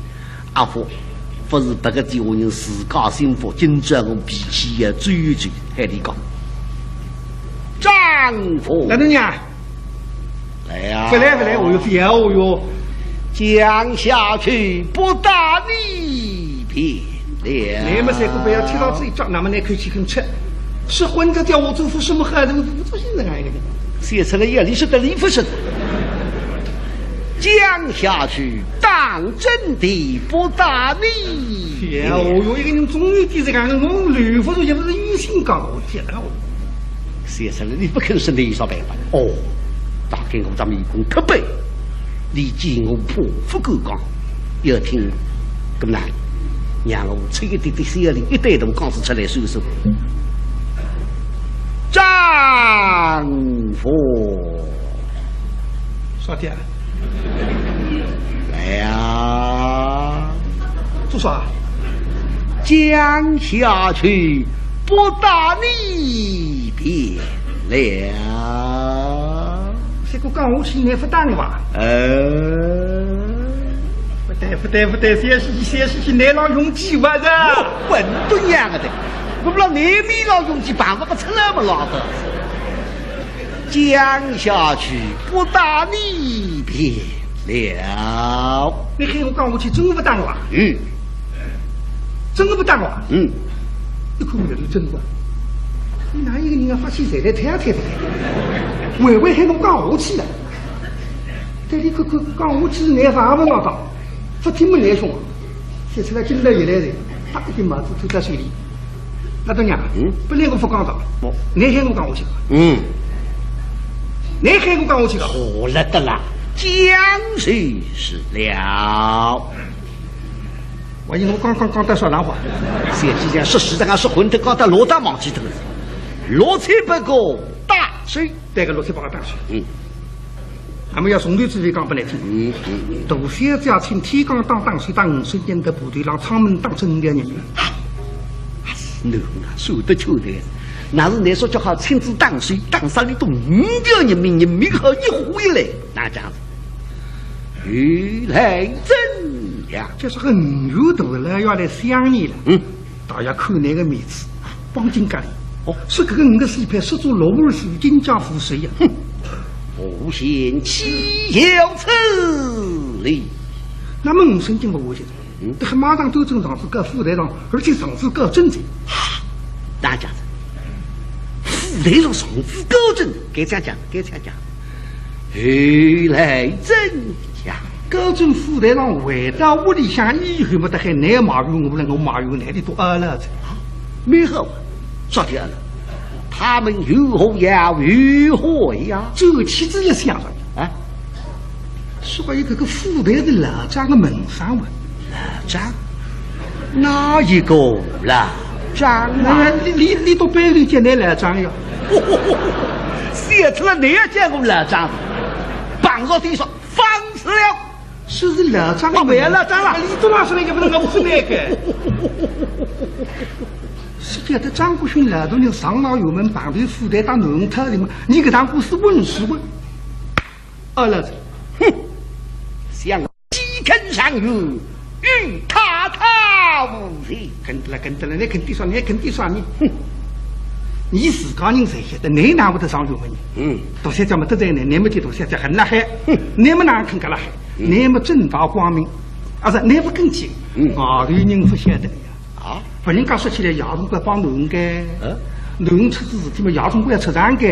阿婆不是别个地方人自家幸福，今朝我脾气要追，还得讲。丈夫，那能呀？来呀！不来，我又不要我哟。降下去不打你便了。你们三个不要听到这一招，那么你可以去跟吃。是混着叫我做副什么孩子，我不做现在那个。写出来夜里是得礼服是的。降下去当真的不打你。我有一个人终于第这个我吕夫人也不是女性讲我天哪！写出来你不肯是你啥办法？大概我咱们一共特备，你见我破不够讲，要听咁难，让我吹一点点小力，一带动钢丝出来收收。丈夫，啥的？来呀！做啥？降下去不打你便了。这个讲我去你不打你吧？不得，三十年老用几万的。混沌样的，我不知道你没老用几办法不成那么老的。降下去不打你便了。你看我讲我去真不打我？真的不打我？你看我是真的。你哪一个人啊发现谁来太太的？微喊我讲我去了。这里可讲我去是难法不老道，不听不难凶。写出来今朝一来人，打一根麻子吐在水里。那都娘，本来我不讲道，你喊我讲我去了。你喊我讲我去了。好了的啦，江水是了。我因我刚讲到说哪话？现在讲说实在讲说混的，讲到罗大忙记头，678个大水，带个678个大水。俺们要从头至尾讲不来听。大小只要请天罡当当水当5年的部队，让仓门当正的人员。侬啊，说得巧的，那是你说叫好亲自当水，当啥里都5条人民好一回来，那这样子。原来真呀，就是很有大了，要来想你了。大家看那个面子，帮金家里。是这个5个水派是做罗布水金家湖水呀。不嫌岂有此理！那么5神经不我觉得，这还马上都正上是个副队长，而且上是个正经。大家子，副队长上是高正，该这样讲。原来真呀！高正副队长回到屋里向以后，不得还难马油我了，我马油难的多了子。没好，说的了。他们如何要如何呀？这个妻子也想着啊，说一个副队的老张的门上问，老张，哪一个老张啊？你都背里见那老张呀？写出了你也见过老张，绑到地上放死了。是老张，我没老张了。你都哪是那个不能我不是那个。是觉得张国勋老多人上老油门绑对副队当农特的嘛？你给当故事问是问？二老子，哼，想鸡啃上鱼，与他无异。跟得了，你肯定说你，肯定说你，哼。你自家人才晓得，你哪会得上油门？大小姐么都在呢，你们这大小姐很厉害，你们哪肯干了害？你们正大光明，是你不跟紧，外头人不晓得呀。啊，不人家说起来，亚中国帮农个，农出事体嘛，亚中国要出场个。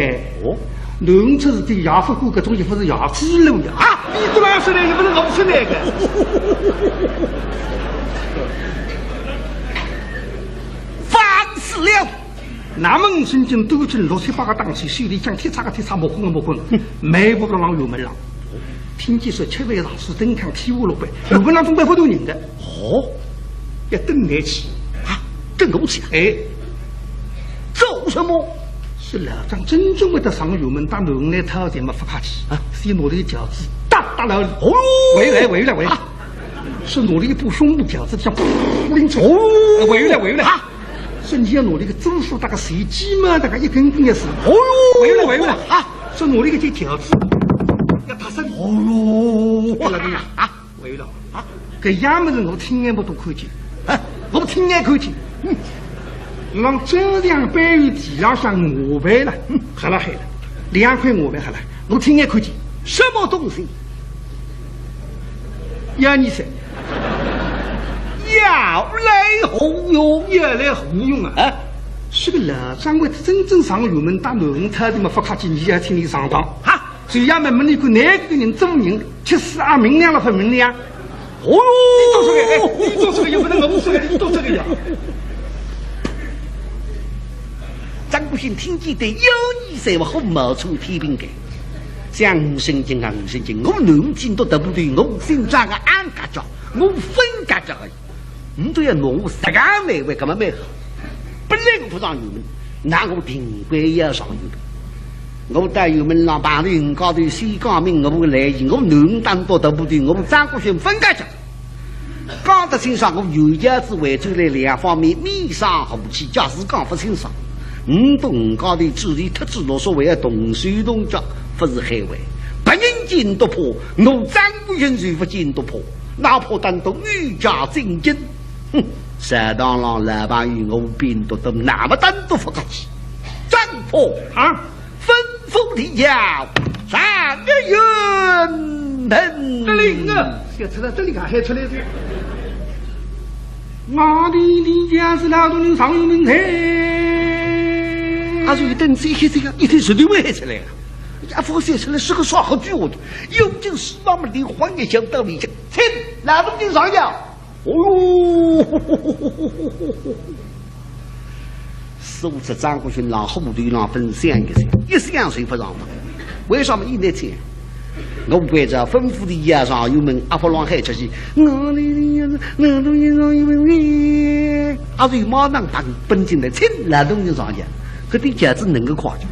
哦，农出事体，亚法国搿种衣服是亚记录呀。啊，你怎么样说那个？不是我说那个。烦死了！那么我曾经都进678个档期，手里讲天差个天差，莫混个莫混，每步都往油门上。听见说7位上是登康天下落班，油门上总归不多人的。哦，要登来起啊，登空起，哎，做什么？是老张真正会得上油门，当农来掏钱嘛不客气啊，是拿了一脚趾打了，哦，回来，是拿了一部胸部饺子像噗拎出，哦，回来啊！是你要拿了一个周数大概随机嘛，大概一根根的是，哦哟，回来啊！是拿了一个这饺子要打身，哦哟，回来啊！回来啊！搿样么子我亲眼不都看见，啊，我亲眼看见，让这样搬于地上向我赔了，黑了2块我赔黑了，我亲眼看见什么东西？要你说。要来糊用，要来糊用啊！啊，是个老张为真正上油门打农特的嘛，不客气，你要听你上当哈！所以要问问你个哪个人做人，吃死啊明亮了不明亮？哦哟，你做这个又不能我说的，你做这个呀！张国勋听见的有你在我后冒出天平盖，像5神经啊5神经，我农经都得不对，我姓张个安家家，我分家家而已。你都要弄我10个美味，干嘛没好？本来我不上油门，那我定规要上油门。我在油门上把人高头谁讲明我不来意，我农当多得不对，我张国勋分家家。讲得清爽，我有家子为主来2方面，面上红旗，假使讲不清爽。东高头主力特指罗所谓的动手动脚，不是海外，不人间突破，我张国勋谁不见突破？哪怕单独御驾进京。哼，山当郎老板与我边都那么单独不客气，张婆啊，吩咐你要3个云盆。这里啊，写出来这里看还出来的。我的理解是劳动人上油门啊，所以等这些一天10多位出来了。家父写出来是个耍好句话的，有劲是那么的黄也想到你讲，请劳动人上呀。哦哟，手持张国勋让后队让分3个人，一3岁不让嘛？为什么一那天？我关着吩咐的牙上油门，阿不让海出去，我的劳动人上油门，阿瑞马上把奔进来，请劳动人上去，可对家子能够夸奖。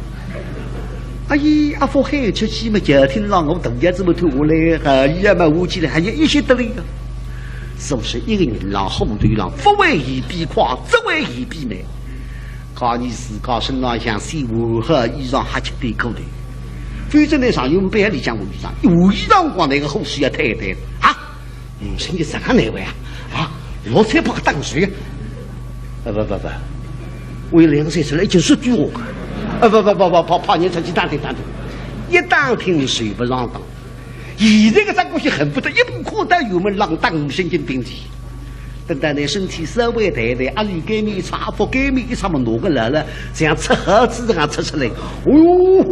阿姨阿不海出去嘛，家庭让我大家这么拖下来，也嘛我起来还有一些得力的。是不是一个人让后队让不为一比夸，只为一比美？靠你自家身上像西服和衣裳还吃对口的，反正那上有别里讲我衣裳，有衣裳光那个后事要太太啊！甚至3个哪位啊？我才不当水不，为2岁出来就10句话不，怕你出去打听，一打听谁不让当？现在个张国勋恨不得一步跨到油门上当神经病体，等到你身体稍微抬抬，阿里改面一擦，阿不改面一擦嘛，拿个来了，像吃盒子这样吃出来，哦哟！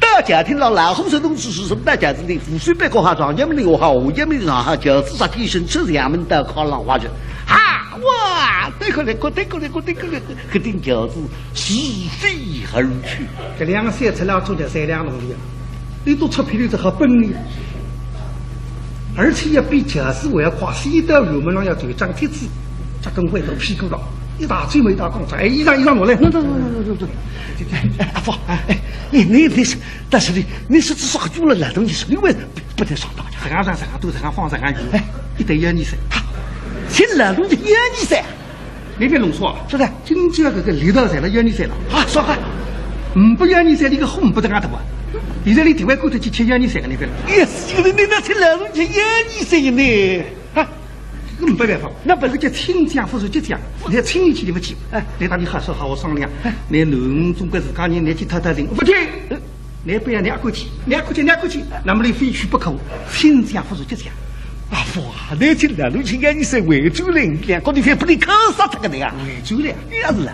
大家听到老后生同志是什么？大家子的湖水别个哈上，一门的话，我一门上哈，饺子杀天生吃2门的烤浪花去，哈哇！对过来，可定轿子是非而去。这两个赛车郎做的3辆动力啊，你都出品率是很本领，而且也比驾驶还要快。西到油门上要头张贴纸，这跟回头屁股了，一大嘴没大光，哎，衣裳拿来，走。阿芳，你是，但是你是至少住了那东西，因为不得上当家。这样都这样放这样油，一对1、2、3，先那东西1、2、3。你别弄错了，是的，今朝这个里头在了1、2、3了啊，说话，不1、2、3，你个红不得俺头啊！现在你另外过头去吃1、2、3个那边了。也是你那吃那东西1、2、3呢？啊，这个没办法，那不是叫亲讲不如急讲，你要亲你去你不去，来到你好说好好商量，你侬中国自家人，你去偷人，不听，你不要你过去，你过去，那么你非去不可，亲讲不如急讲。阿父啊，那去那东西1、2、3围住了，两个地方不能靠杀他个的呀，围住了，也是了。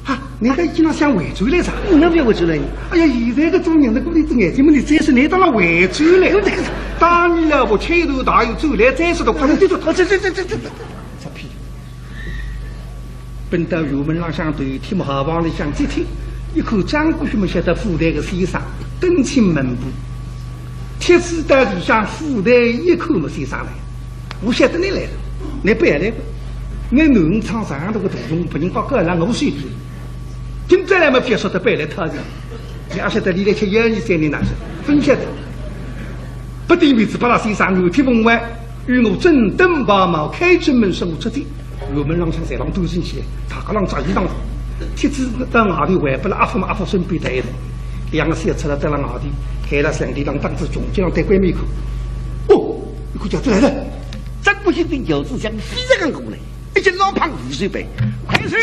啊，你还经常想围住来啥？那边围住了你？哎呀，现在个中年的过你只眼睛么？你再是你到了围住了，当你了，我前头大有走来，再是的快点对着，这屁！奔到油门上向对天后房里向接听，一口张过去么晓得副台的先生登起门部，贴纸到底向副台一口么先上来，我晓得你来了，你不要来吧？你农场上头个大众不人搞个让我水平。今朝来么别说得背来套人，你也晓得你来吃1、2、3年哪是？真晓得。不定位置把他身上牛铁门外，与我正登把毛开正门送我出去。油门上向在浪都进去，大个浪早一档，贴子到外头还不了阿福身边带一头，两个小车了在了外头，开了2地浪当子中，就让带关门口。哦，你看轿子来了，张国兴对轿子像飞着个过来，一只老胖雨水杯，快去！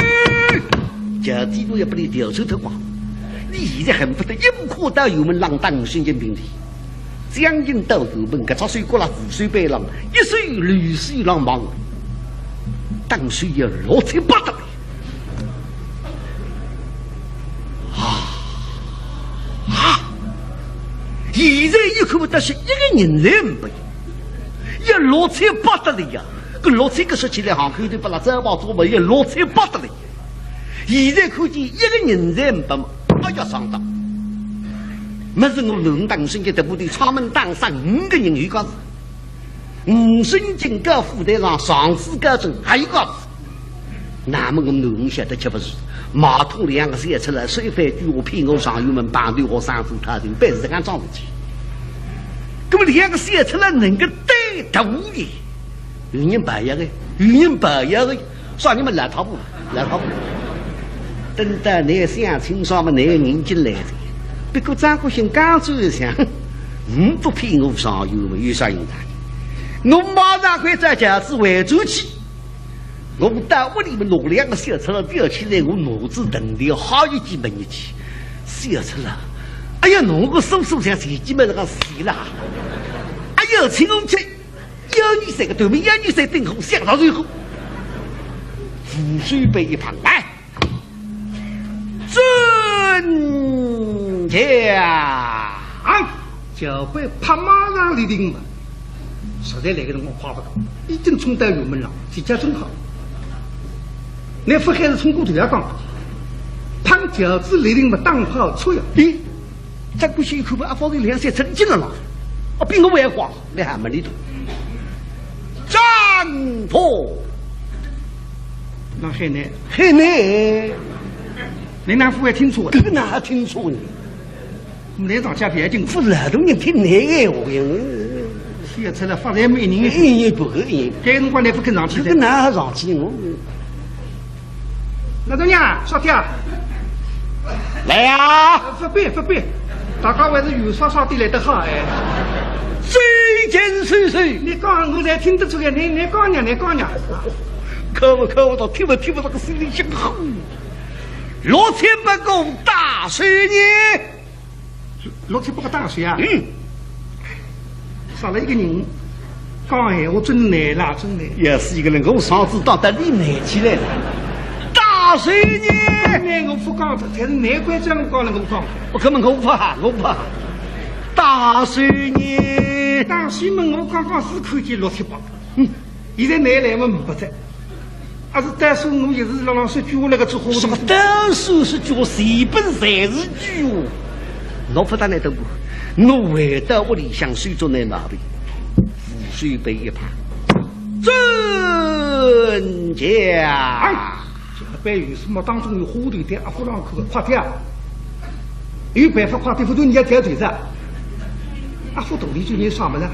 轿子都要把你掉手头光，你现在恨不得一步跨到油门浪当瞬间平地。将近到油门，搿只水过了雨水杯浪，一水绿水浪忙，当水要落车八得现在一看不得是一个人来没有，要落车八得了呀！搿落车搿说起来，行口头把那走跑做嘛，要落车八得了。现在看见一个人在没嘛，哎呀上当！没是我龙当瞬间的部队窗门当上5个人有个字，5身警告副队长上司高中还有个字，那么我龙晓得却不是。马桶2个写出来，水费据我骗我上油门帮对我上司他人，本是俺装不起。那么2个写出来能够对头的，有人白呀的，有人白呀的，说你们来逃步。等到你乡亲上么，那个人进来的。不过张国兴刚走一想，不骗我上油门，有啥用的？我马上会在家子围住去。我到屋里面弄2个小车了，吊起来，我脑子疼的好一记门一起，小车了，哎呀，弄个手像谁几门那个死了，哎呀，请我去1、2、3个对面1、2、3顶红想到最后，浮水杯一旁，来，尊驾，就会拍马上立定嘛，实在那个辰光夸不到，已经冲到油门了，自家真好。那副还是冲过头要讲，胖轿子立定嘛，当炮出呀！咦，张国兴一看把阿芳的2、3车进了了，比我还慌，你还没里头。战破，那海南，你那副还听错？这个哪听错呢？我们来长家别进，不是老多人听那个话呀。现在发财没人，也不可以。该辰光你不跟上去这个哪上去我？老大娘，少天，来呀！发备，大家还是有稍稍的来得好哎。水剑水水，你讲我才听得出来，你讲呀，可不到听不到个心里想好。落天不公大水呢？落天不个大水啊？少了一个人，讲闲话真难啦，真难。要是一个人，我上次到这里难起来了。大水呢？那我不讲，才是难怪这样讲了，我讲。我根本我不怕。大水呢？大水嘛，我刚刚是看见落天包。现在难来嘛不在。还是单数我也是让说句话那个之后。什么单数是句话，谁本才是句话？老夫大来都不，我回到屋里向水中来拿的，覆水杯一盘，尊驾。这杯有什么当中有花头的啊？胡浪口快点！有办法快点，否则你要掉腿子。啊，副道理就你上不上？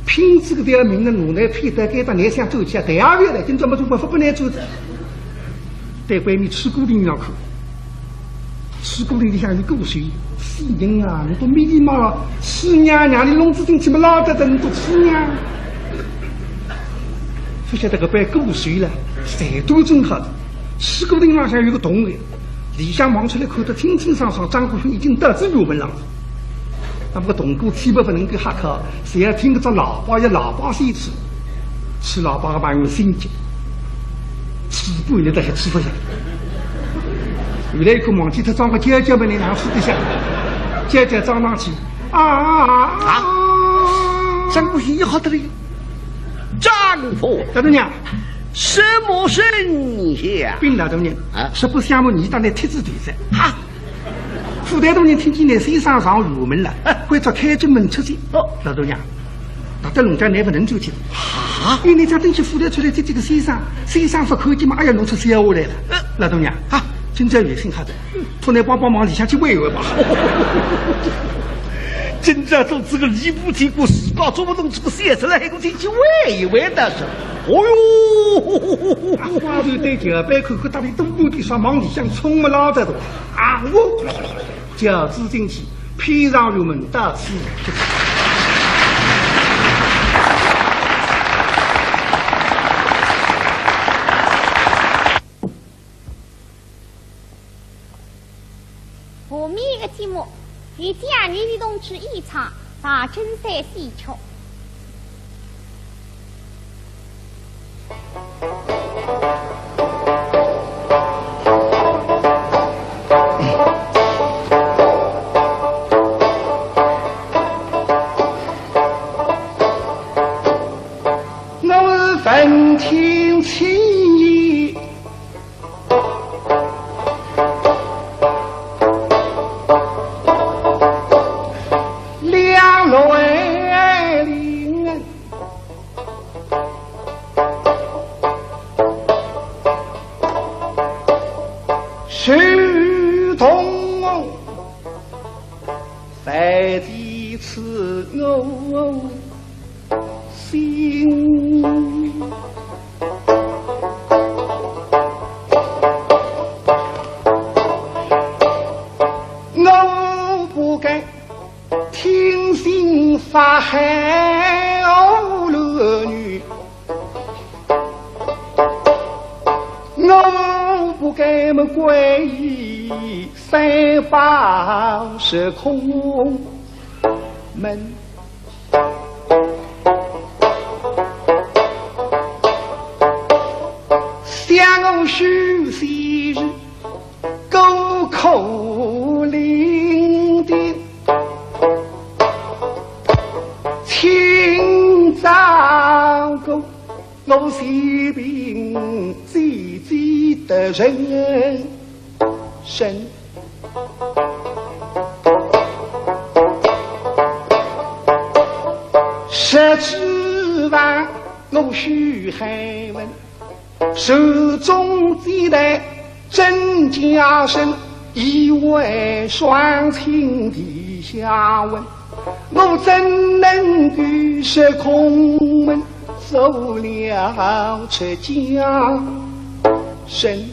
拼这个条命的我来偏得给他来想走起来，第二月来今朝么就办法不能走的。对外面吃锅的人要口，吃锅里向有骨髓，死人啊！你都没礼貌了，吃娘娘的笼子进去么老得的，你都吃娘。不晓得个杯骨髓了，谁都真好的。吃锅的人向有个洞的，里向望出来看得清清爽爽，张国雄已经得知入门了。那么个洞沟天不能够黑客，谁要听个这喇叭要喇叭谁吃喇叭的朋友心急，吃不了那些吃不下。后来一看忘记他装个姐姐们的哪吃得下？姐姐装上去张国雄好得了，张佛大头娘，什么神仙？兵大头娘啊，实不相瞒你当来贴子对噻。哈。副大头娘听见来水上上入门了，会着开进门出去。哦，老头娘，大家农家难不能走起啊！因为那张东西副带出来，在这个水上不看见嘛，哎呀，弄出笑话来了。老头娘啊，今朝有心好的，托来帮忙里向去喂喂吧。今朝做这个离谱天过时光，做不动这个写出来，还给我进去喂一喂的是。哦哟！花头对脚背口口打的东部地上往里向冲么老得多啊！我脚趾进去，披上入门大吃。下面一个节目与家女的同志一场大真赛戏曲。我闻听轻言，两来临，是同在第此我心，我不该听信法海欧罗女，我不该么皈依三宝是空门。想我许昔日沟口伶仃，清早过我西平寂寂的人生，谁指望我许海文手中接待真家生，以为双亲地下问，我怎能与是空门走了出家身？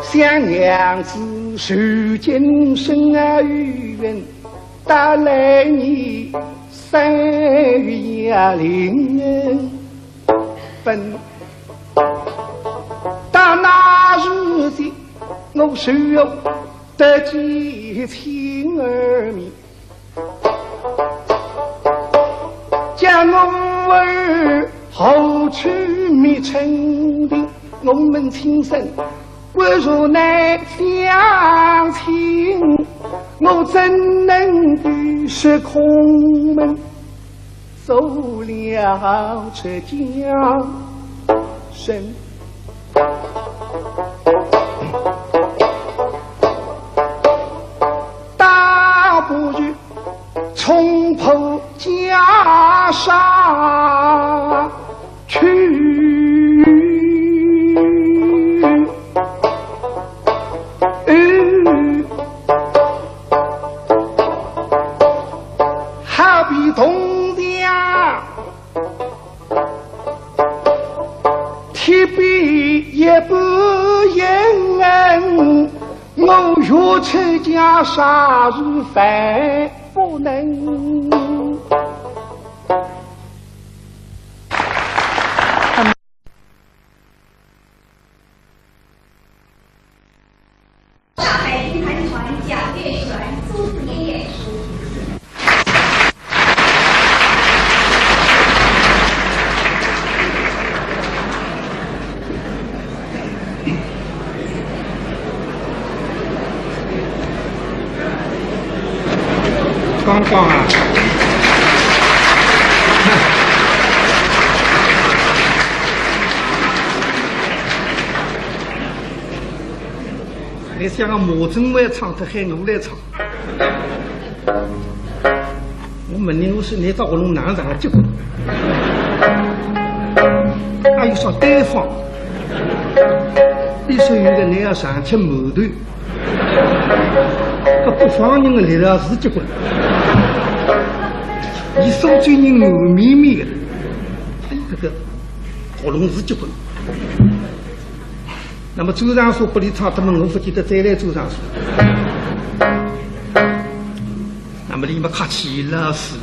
想娘子受今生啊与愿，带来你3月20分，到那日子我手得见亲儿面，将我儿后去灭成定，我们亲生不如难相亲，我怎能与是空门受了这江身，大不如冲破袈裟去。好比铜匠铁臂也不严，我若出家杀人犯不能。上海评弹团蒋月璇朱子英演出。刚刚啊，你想个马正伟唱的喊我来唱，我问你，我是你到我弄哪上的结果？还有说对方，你说有个你要上吃毛头，这不放人的力量是结果。你手嘴人软绵绵的，这个喉咙是结棍。那么周上说不理唱，他们我不记得再来周上说。那么你们客气了是了，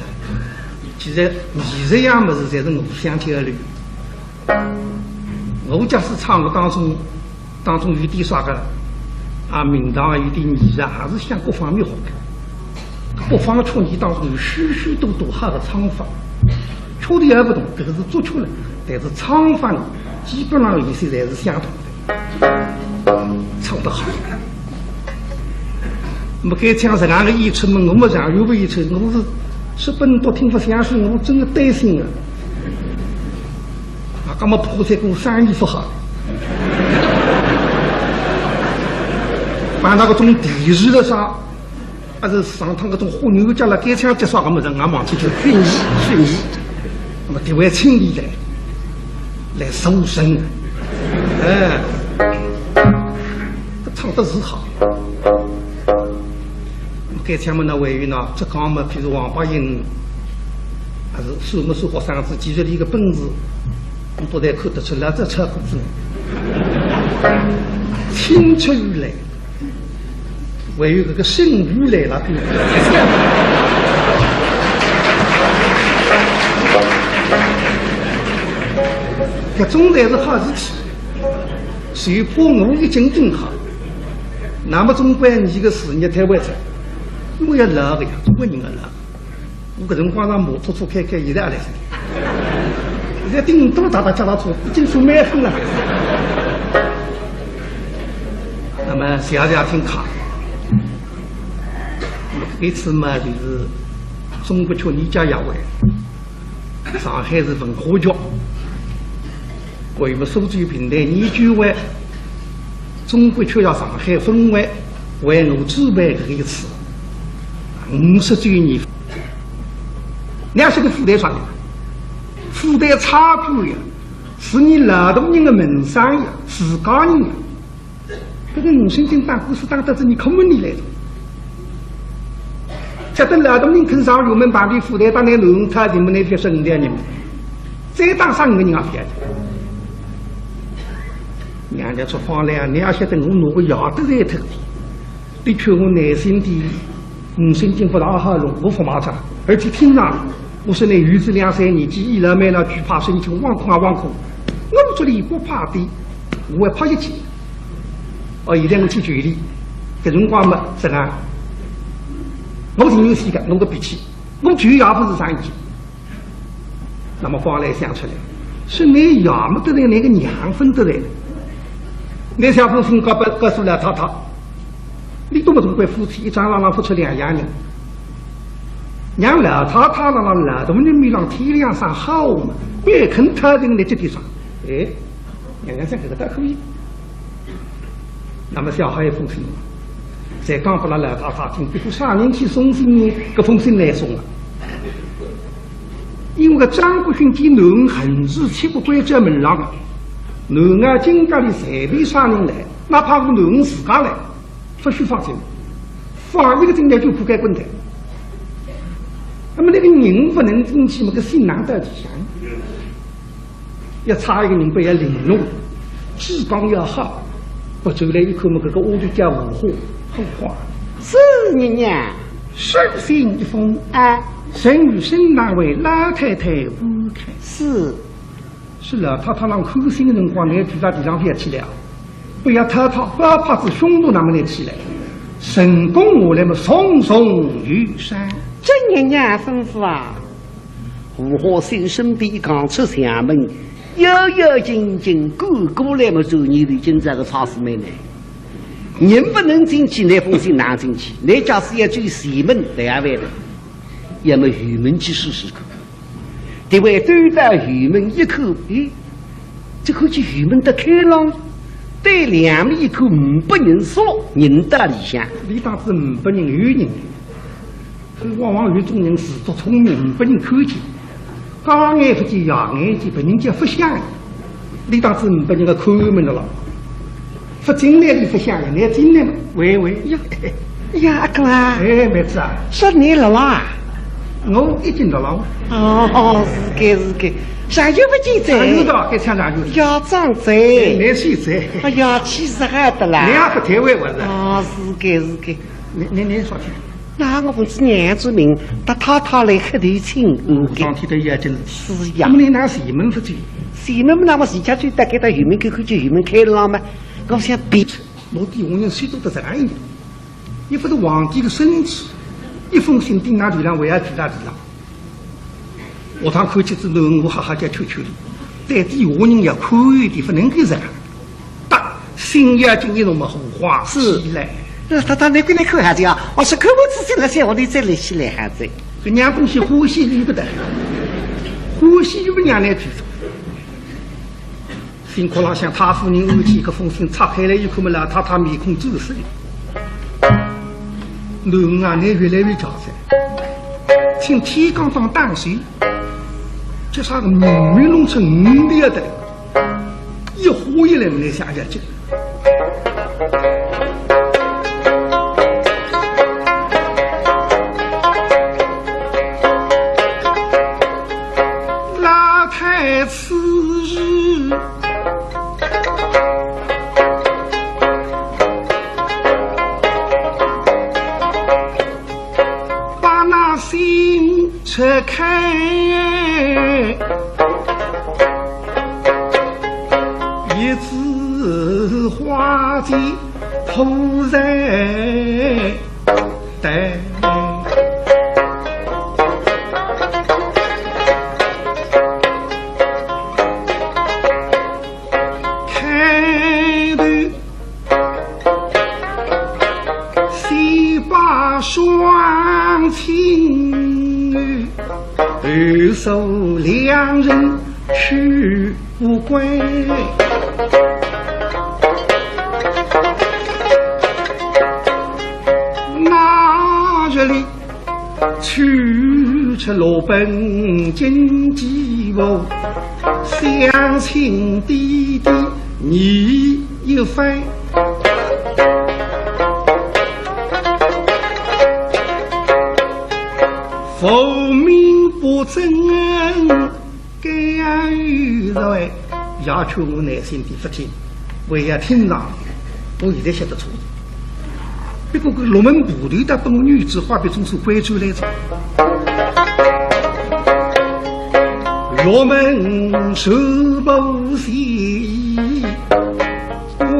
其实艺术样么子才是互相交流。我假使唱歌当中有点啥个啊，名堂有点艺术，还是向各方面好看。北方曲艺当中有许许多多好的唱法，曲调也不同，这个是做出来，但是唱法呢，基本上有些侪是相同的，唱得好。那么该唱这样的演出嘛，我们上有不演出，我是本都听不下去，我真的担心啊！啊，干嘛菩萨给我生意不好？把那个种地势的啥？还是上趟搿种花牛家了，该枪结束个么子，俺忘记就训义，那么这位亲理来收身，唱得是好。该枪么那位于呢，浙江嘛，譬如王八英，还是收学生子，技术的一个本事，我们都得看得出来，这车子青出于蓝。还有这个圣女来了，这种才是好事体。谁怕我一斤斤好？那么中国你个事业太外在，我要老个呀，中国人要老。我搿辰光让摩托车开，现在也来噻。现在叮咚打脚踏车，已经算满分了。那么小家庭卡。这次嘛，就是中国曲艺家协会，上海市文化局为我们苏州平台研究会中国曲艺上海分会为我主办这一次50周年。你也是个副队长呀，副队差距呀，是你劳动人的门生呀，自家人呀。这个50斤当故事当得是你空门里来的。这等劳动人肯上入门把你副队当那农他你们那些生的你们，再当上个人也别的。娘家出方来，你也晓得我拿个牙都在头的，的确我内心的50斤不大好弄，我不骂他，而且听上我说那儿子2、3年纪，一来买了惧怕神经，忘哭，我这里不怕的，我还怕一起。现在我去决定，搿辰光嘛，是啊。我挺有时间，我个脾气，我就也不是生意。那么方来想出来，是你要么得来那个娘分得来，那小夫妇告诉了太太，你多么中国夫妻一张让付出2样人，让老太太让老大人民让体谅上好嘛，别看他人的这地方，哎，人家这个都可以。那么小孩一封信，才刚把老太太听，别个啥人去送信呢？这封信来送了。因为个张国勋见侬很是七不归这门上的，侬啊金家里随便啥人来，哪怕是侬自家来，不许放心，放一个进来就铺盖滚台。那么那个人不能进去嘛，个心难得底下，要差一个人不要玲珑，志刚要好，不走来一口嘛，这个我就叫五货后话。是娘娘，手信一封啊。神与新郎为老太太屋开，是老太太让口信的辰光，来住在地上别去了，不要太太不要怕是凶徒那么来起来，成功我来么松松玉山。真娘娘吩咐啊，吴和新身边刚出厦门，悠悠静静过来么走你的今这个超市门来，人不能进去，那封信拿进去，那假使要走西门来外的。要么玉门去试试看，这位对待玉门一口，哎，这口气玉门的开朗，对两面一口500人说，人大理想。你当是500人有人，往往有种人自作聪明，500人看见，刚眼不见牙眼见，被人家不想。你当是500人的看门的了，不进来你不想，你进来嘛？喂呀，呀阿公啊，哎妹子啊，说你了啦？我已经到了。哦，是个，上有不见在？有的，该唱上有。要长在。来去在。哎呀，气死害的啦！两个台湾我是。哦，是个。你说听。那我们是娘子名，他太太来黑头亲。当天的眼睛是呀。我们拿西门不走。西门那么西家最大概到玉门口就玉门开了嘛。我想比我对我人谁都得这样，也不是皇帝的身子。一封信顶那地上，为啥地上？我趟看起之后，我哈哈叫求求的，但对下人要宽裕点，不能够这样。打心眼经一种么花起来。他那边来看孩子啊，我是看我自己那些，我得再来起来孩子。这娘东西欢喜离不得，欢喜又不娘来举手。辛苦了，向太夫人安起个封信拆开来以后，么老太太面孔皱色。侬啊，你越来越憔悴，请天刚当淡水，这啥个明明弄出5的的，一呼一来来下下去。老太此日。心拆开，一枝花的铺在带，开的西把双亲。二手两人去不归，那日里去吃罗本金鸡窝，乡亲弟弟你一番。佛名不正，该有在要求我内心的不听，为要听上，我现在晓得错。不过个龙门部队的本女子话别总是关注来着。龙门手不细，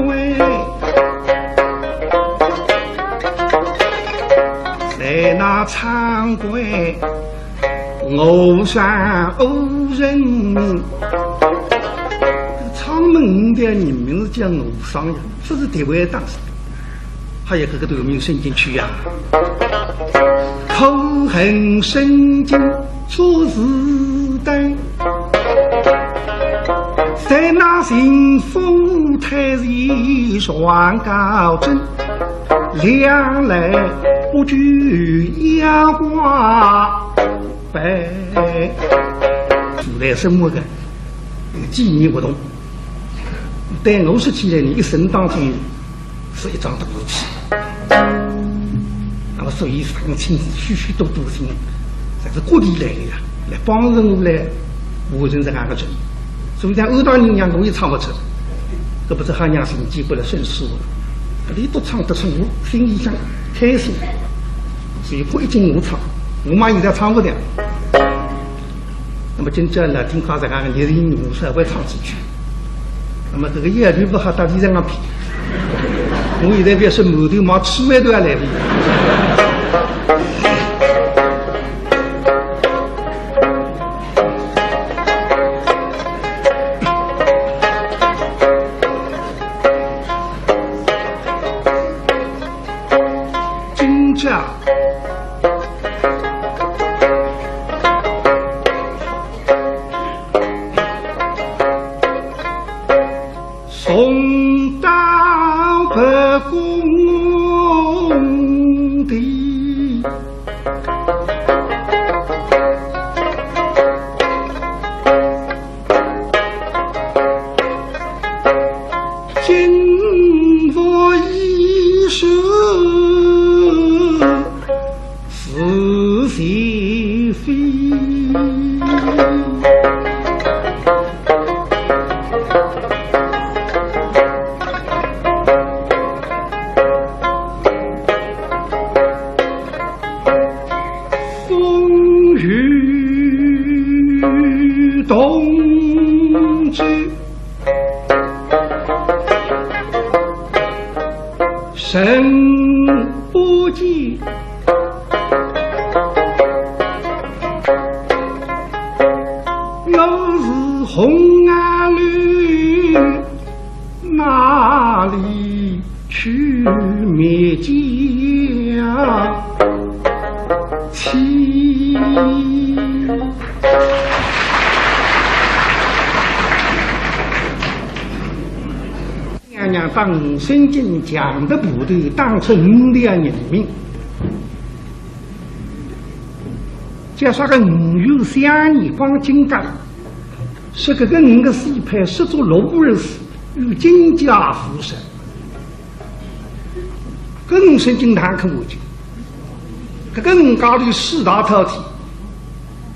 喂。在那仓柜，偶山偶人名，仓门的人名字叫偶商呀，这是台湾当时。还有这个头名伸进去呀、口痕伸进做事灯，在那幸福太极双高枕，两来不惧阳光白。住在什么个纪念活动？但我说起来，你一生当中是一桩大事。那么，所以上亲许许多多人，这是各地来的呀，来帮着我来完成这样的任务。所以讲，欧大人讲我也唱不出，这不是喊娘心机过来顺数了，你都唱得出，我心里想开心。所以不一定我唱，我妈现在唱不了。那么今朝呢，听讲这样的热情，我稍微唱几句。那么这个乐队不好到地上比，我现在别说毛头毛吃饭都要来比。今朝送到北宫的金佛一生是非非。冬至，神不见，又是红啊绿，哪里去灭家妻？娘娘把5身进强的部队当成5两人命，加上个5有2年光金刚，是个5个4派10座6人死与金家福神，个5身进堂可我就，这个5家里4大饕餮，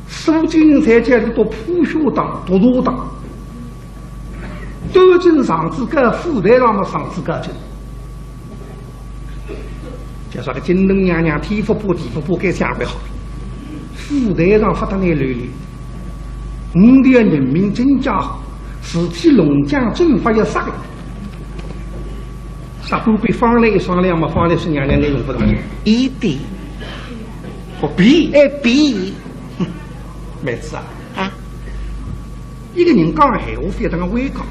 苏金在家里做铺学党、读书党。端正上子个副台上的上子个就，就说个金灯娘娘天福报地福报该想会好了。副台上发得来累累，5两人民真家好，事体龙江正法要杀个，杀不被放来一双两嘛，放来是娘娘来用不着。一对，不必哎比，妹子啊，啊，一个人讲闲话非常的委讲。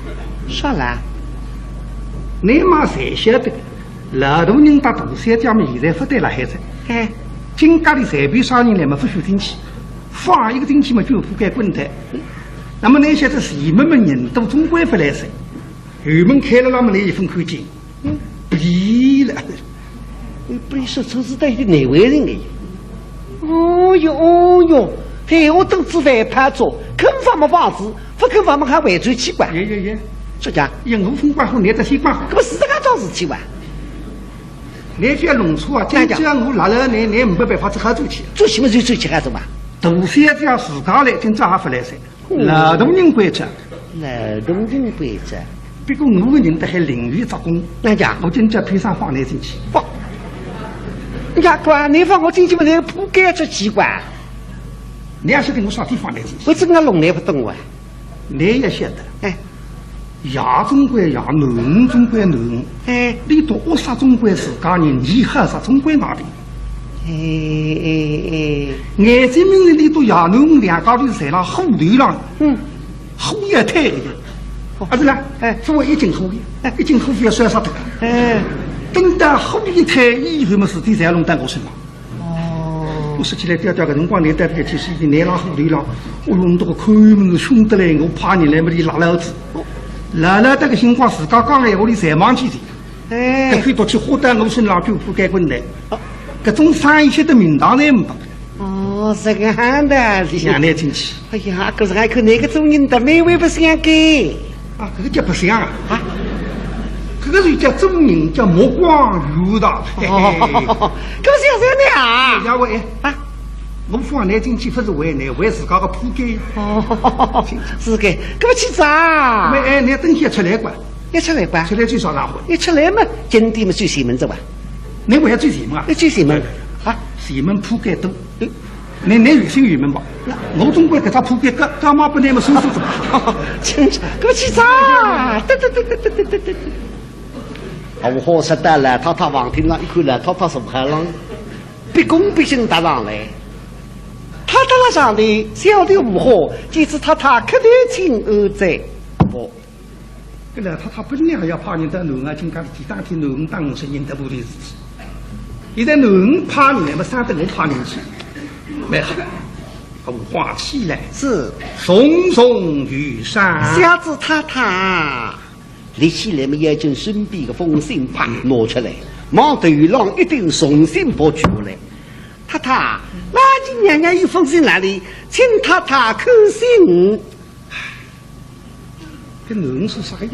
啥啦？你妈才晓得，老大人打大三家们现在不对了，孩子。哎，金家里随便啥人来嘛，不许进去，放一个进去嘛就覆盖滚台。那么那些这前门们人都总归不来噻，后门开了，那么那一分看见，逼了。不是说是带哪位人的？哦哟，嘿，我都只会判做，肯放么房子，不肯放么还外转器官。耶，说讲，因我分管好，你这些管好。搿不是这个桩事体哇？你这弄错啊！今朝我拉了你没办法只好走去。做什么就走去干什么？大三家自家来，今朝还不来噻。劳动人规则，劳动人规则。不过我个人得还淋雨做工，那讲，我今朝配上放你进去。放。你看，官，你放我进去嘛？那铺盖着机关。你也晓得我啥地方来进去？我真个弄来不懂哇！你也晓得，哎，亚总归亚，南总归南，哎，你到屋杀总归自家人，你喝杀总归哪里？眼睛明里你到亚南两家里在那虎头上，虎也太个，啊是啦，哎，作为一斤虎的，一斤虎要算啥的？哎，等到后一胎以后么事体才弄到我身上。我说起来调调个辰光，你带这个其实已经南浪河里了，我弄到个看门是凶得来，我怕你来么里拉老子，拉了这个情况自家刚来屋里才忘记的，还可以到去花旦路身上就铺盖滚来，搿种生意些的名堂才没。哦，这个样的，让你进去。哎呀，可是还看那个做人的美味不相干啊，这个叫不像啊！啊，这个是叫做人叫目光如大。哦，可是这样啊！两位啊，我放你进去不是为你，为自家个铺盖。哦，是的，搿么去咋？没哎，你等下出来管，一出来管，出来最少哪回？一出来嘛，今天嘛最前门子吧？你为啥最前门啊？最前门啊，前门铺盖多。你原心原门吧？我总归给他铺盖，干嘛不那么收拾着？清楚，搿么去咋？对。我好吃的了，太太王庭上一看了，太太说不海浪，毕恭毕敬打上来。太太那上的小的无好，即使太太客头请而在，不。搿来他本来要怕人到南京讲第当天南当是认得部的事体，现在南怕你，那么三得我怕你去。没好，我话起来是松松玉山，小子太太，立起来么已经身边的封信牌拿出来，忙头浪一定重新拨出来。太太，垃圾娘娘有封信来里，请太太看信。跟南是啥个